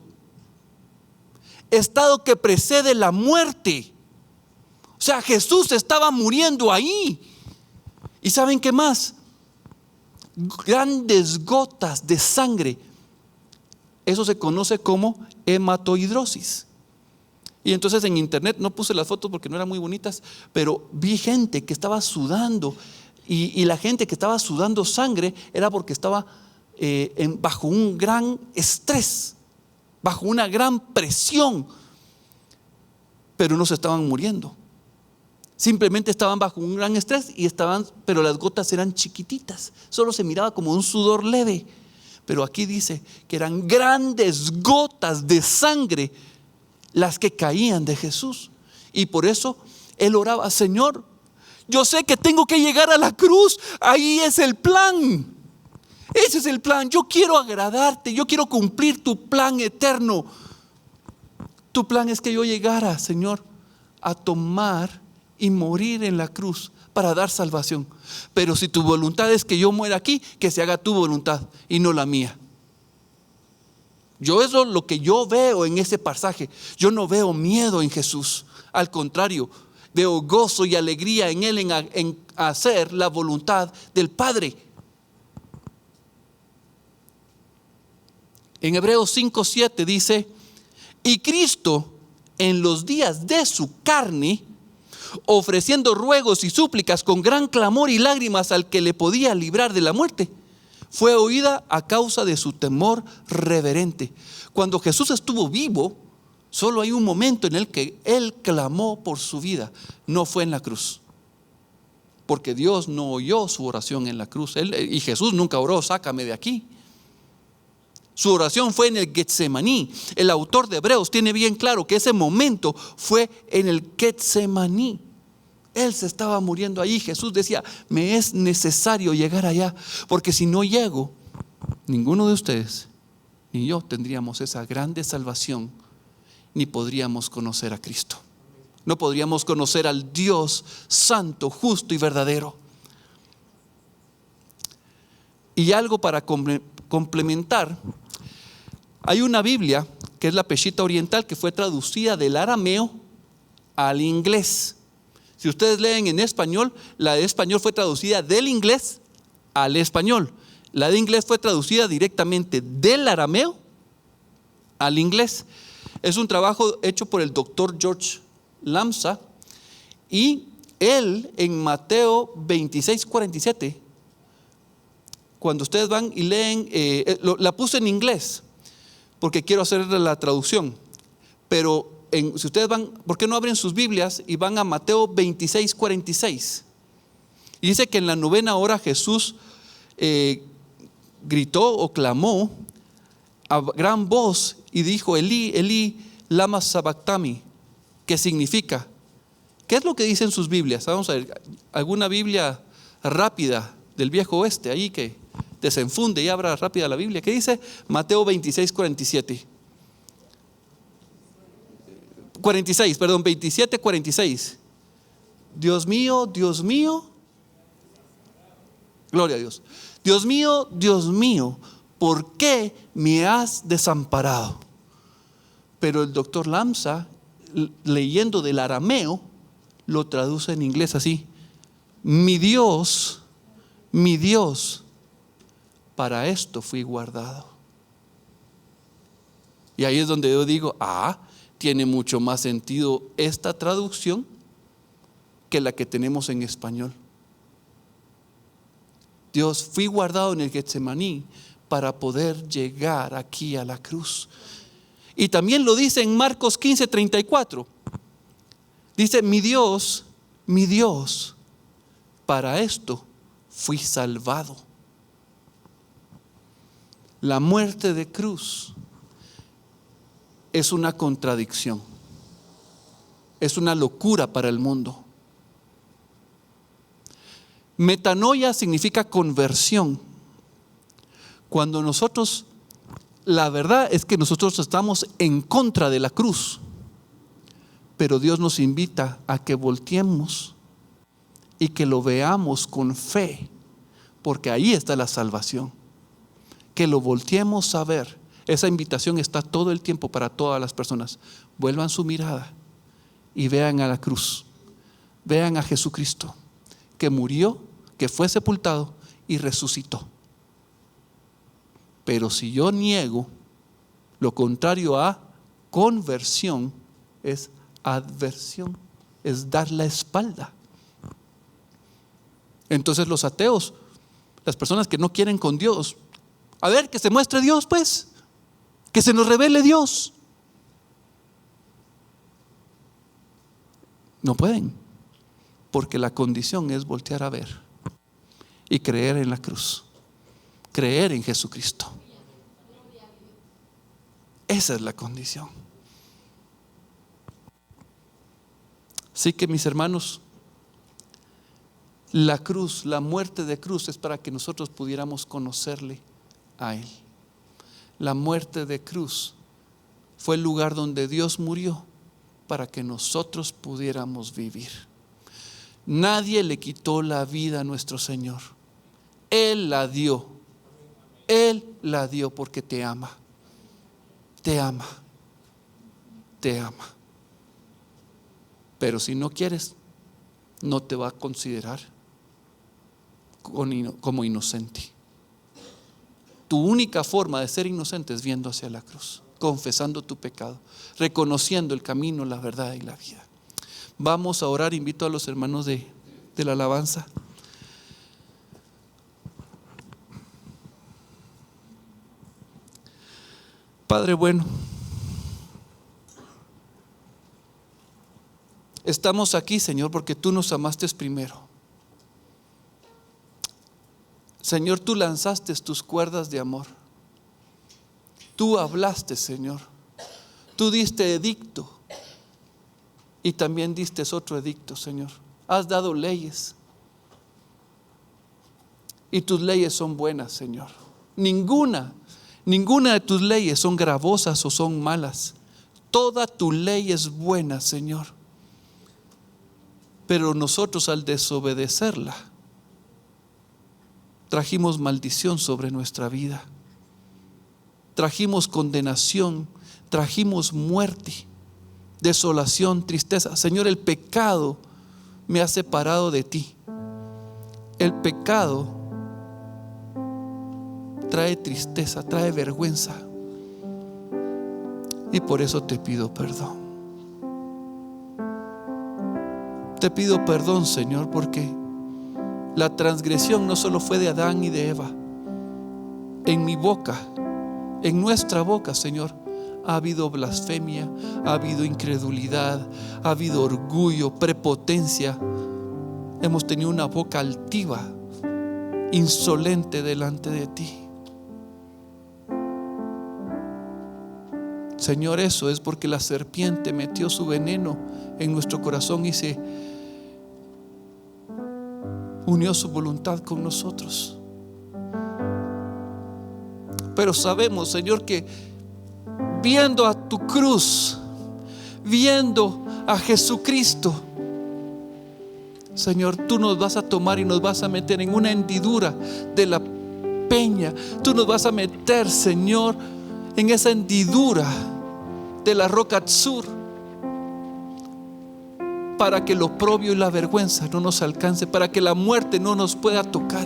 estado que precede la muerte. O sea, Jesús estaba muriendo ahí. ¿Y saben qué más? Grandes gotas de sangre. Eso se conoce como hematohidrosis. Y entonces en internet, no puse las fotos porque no eran muy bonitas, pero vi gente que estaba sudando. Y la gente que estaba sudando sangre era porque estaba bajo un gran estrés, bajo una gran presión. Pero no se estaban muriendo. Simplemente estaban bajo un gran estrés pero las gotas eran chiquititas, solo se miraba como un sudor leve. Pero aquí dice que eran grandes gotas de sangre las que caían de Jesús. Y por eso él oraba: Señor, yo sé que tengo que llegar a la cruz, ahí es el plan. Ese es el plan. Yo quiero agradarte, yo quiero cumplir tu plan eterno. Tu plan es que yo llegara, Señor, a tomar y morir en la cruz para dar salvación. Pero si tu voluntad es que yo muera aquí, que se haga tu voluntad y no la mía. Eso es lo que yo veo en ese pasaje. Yo no veo miedo en Jesús. Al contrario, veo gozo y alegría en Él, en hacer la voluntad del Padre. En Hebreos 5:7 dice: y Cristo, en los días de su carne, ofreciendo ruegos y súplicas con gran clamor y lágrimas al que le podía librar de la muerte, fue oída a causa de su temor reverente. Cuando Jesús estuvo vivo, solo hay un momento en el que Él clamó por su vida. No fue en la cruz, porque Dios no oyó su oración en la cruz. Y Jesús nunca oró: sácame de aquí. Su oración fue en el Getsemaní. El autor de Hebreos tiene bien claro que ese momento fue en el Getsemaní. Él se estaba muriendo ahí. Jesús decía: me es necesario llegar allá, porque si no llego, ninguno de ustedes ni yo tendríamos esa grande salvación, ni podríamos conocer a Cristo. No podríamos conocer al Dios santo, justo y verdadero. Y algo para complementar: hay una Biblia que es la Peshitta Oriental, que fue traducida del arameo al inglés. Si ustedes leen en español, la de español fue traducida del inglés al español. La de inglés fue traducida directamente del arameo al inglés. Es un trabajo hecho por el doctor George Lamsa, y él en Mateo 26:47, cuando ustedes van y leen, la puse en inglés porque quiero hacer la traducción, pero si ustedes van, ¿por qué no abren sus Biblias y van a Mateo 26:46? Y dice que en la 9ª hora Jesús gritó o clamó a gran voz y dijo: Elí, Elí, lama sabactami, que significa, ¿qué es lo que dicen sus Biblias? Vamos a ver, alguna Biblia rápida del viejo oeste, ahí que desenfunde y abra rápida la Biblia. ¿Qué dice? Mateo 26, 47. 46, perdón, 27, 46. Dios mío, gloria a Dios. Dios mío, ¿por qué me has desamparado? Pero el doctor Lamsa, leyendo del arameo, lo traduce en inglés así: mi Dios, para esto fui guardado. Y ahí es donde yo digo, tiene mucho más sentido esta traducción que la que tenemos en español. Dios, fui guardado en el Getsemaní para poder llegar aquí a la cruz. Y también lo dice en Marcos 15, 34. Dice, mi Dios, para esto fui salvado. La muerte de cruz es una contradicción, es una locura para el mundo. Metanoia significa conversión. Cuando nosotros, la verdad es que nosotros estamos en contra de la cruz, pero Dios nos invita a que volteemos y que lo veamos con fe, porque ahí está la salvación. Que lo volteemos a ver. Esa invitación está todo el tiempo para todas las personas. Vuelvan su mirada y vean a la cruz. Vean a Jesucristo, que murió, que fue sepultado y resucitó. Pero si yo niego, lo contrario a conversión es adversión, es dar la espalda. Entonces los ateos, las personas que no quieren con Dios, a ver, que se muestre Dios pues, que se nos revele Dios. No pueden, porque la condición es voltear a ver y creer en la cruz, creer en Jesucristo. Esa es la condición. Así que, mis hermanos, la cruz, la muerte de cruz es para que nosotros pudiéramos conocerle a Él. La muerte de cruz fue el lugar donde Dios murió para que nosotros pudiéramos vivir. Nadie le quitó la vida a nuestro Señor. Él la dio. Él la dio porque te ama. Te ama. Te ama. Pero si no quieres, no te va a considerar como inocente. Tu única forma de ser inocente es viendo hacia la cruz, confesando tu pecado, reconociendo el camino, la verdad y la vida. Vamos a orar. Invito a los hermanos de la alabanza. Padre bueno, estamos aquí, Señor, porque tú nos amaste primero. Señor, tú lanzaste tus cuerdas de amor. Tú hablaste, Señor. Tú diste edicto y también diste otro edicto, Señor. Has dado leyes y tus leyes son buenas, Señor. Ninguna de tus leyes son gravosas o son malas. Toda tu ley es buena, Señor. Pero nosotros, al desobedecerla, trajimos maldición sobre nuestra vida. Trajimos condenación, trajimos muerte, desolación, tristeza. Señor, el pecado me ha separado de ti. El pecado trae tristeza, trae vergüenza. Y por eso te pido perdón. Te pido perdón, Señor, porque la transgresión no solo fue de Adán y de Eva. En mi boca, en nuestra boca, Señor, ha habido blasfemia, ha habido incredulidad, ha habido orgullo, prepotencia. Hemos tenido una boca altiva, insolente delante de ti. Señor, eso es porque la serpiente metió su veneno en nuestro corazón y se unió su voluntad con nosotros. Pero sabemos, Señor, que viendo a tu cruz, viendo a Jesucristo, Señor, tú nos vas a tomar y nos vas a meter en una hendidura de la peña. Tú nos vas a meter, Señor, en esa hendidura de la roca Atzur, para que lo oprobio y la vergüenza no nos alcance, para que la muerte no nos pueda tocar.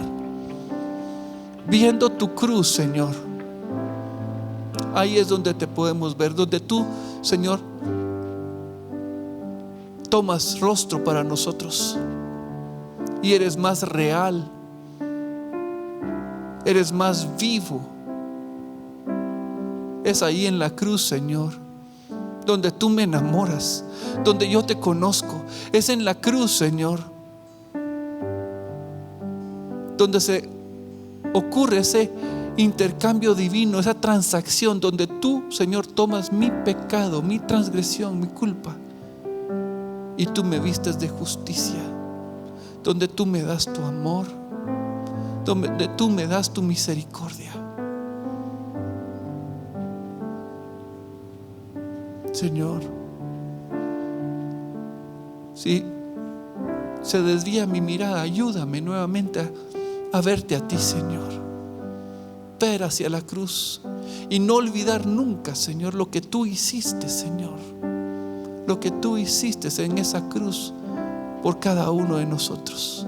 Viendo tu cruz, Señor, ahí es donde te podemos ver, donde tú, Señor, tomas rostro para nosotros y eres más real, eres más vivo. Es ahí en la cruz, Señor, donde tú me enamoras, donde yo te conozco. Es en la cruz, Señor, donde se ocurre ese intercambio divino, esa transacción, donde tú, Señor, tomas mi pecado, mi transgresión, mi culpa, y tú me vistes de justicia, donde tú me das tu amor, donde tú me das tu misericordia. Señor, si se desvía mi mirada, ayúdame nuevamente a verte a ti, Señor, ver hacia la cruz y no olvidar nunca, Señor, lo que tú hiciste, Señor, lo que tú hiciste en esa cruz por cada uno de nosotros.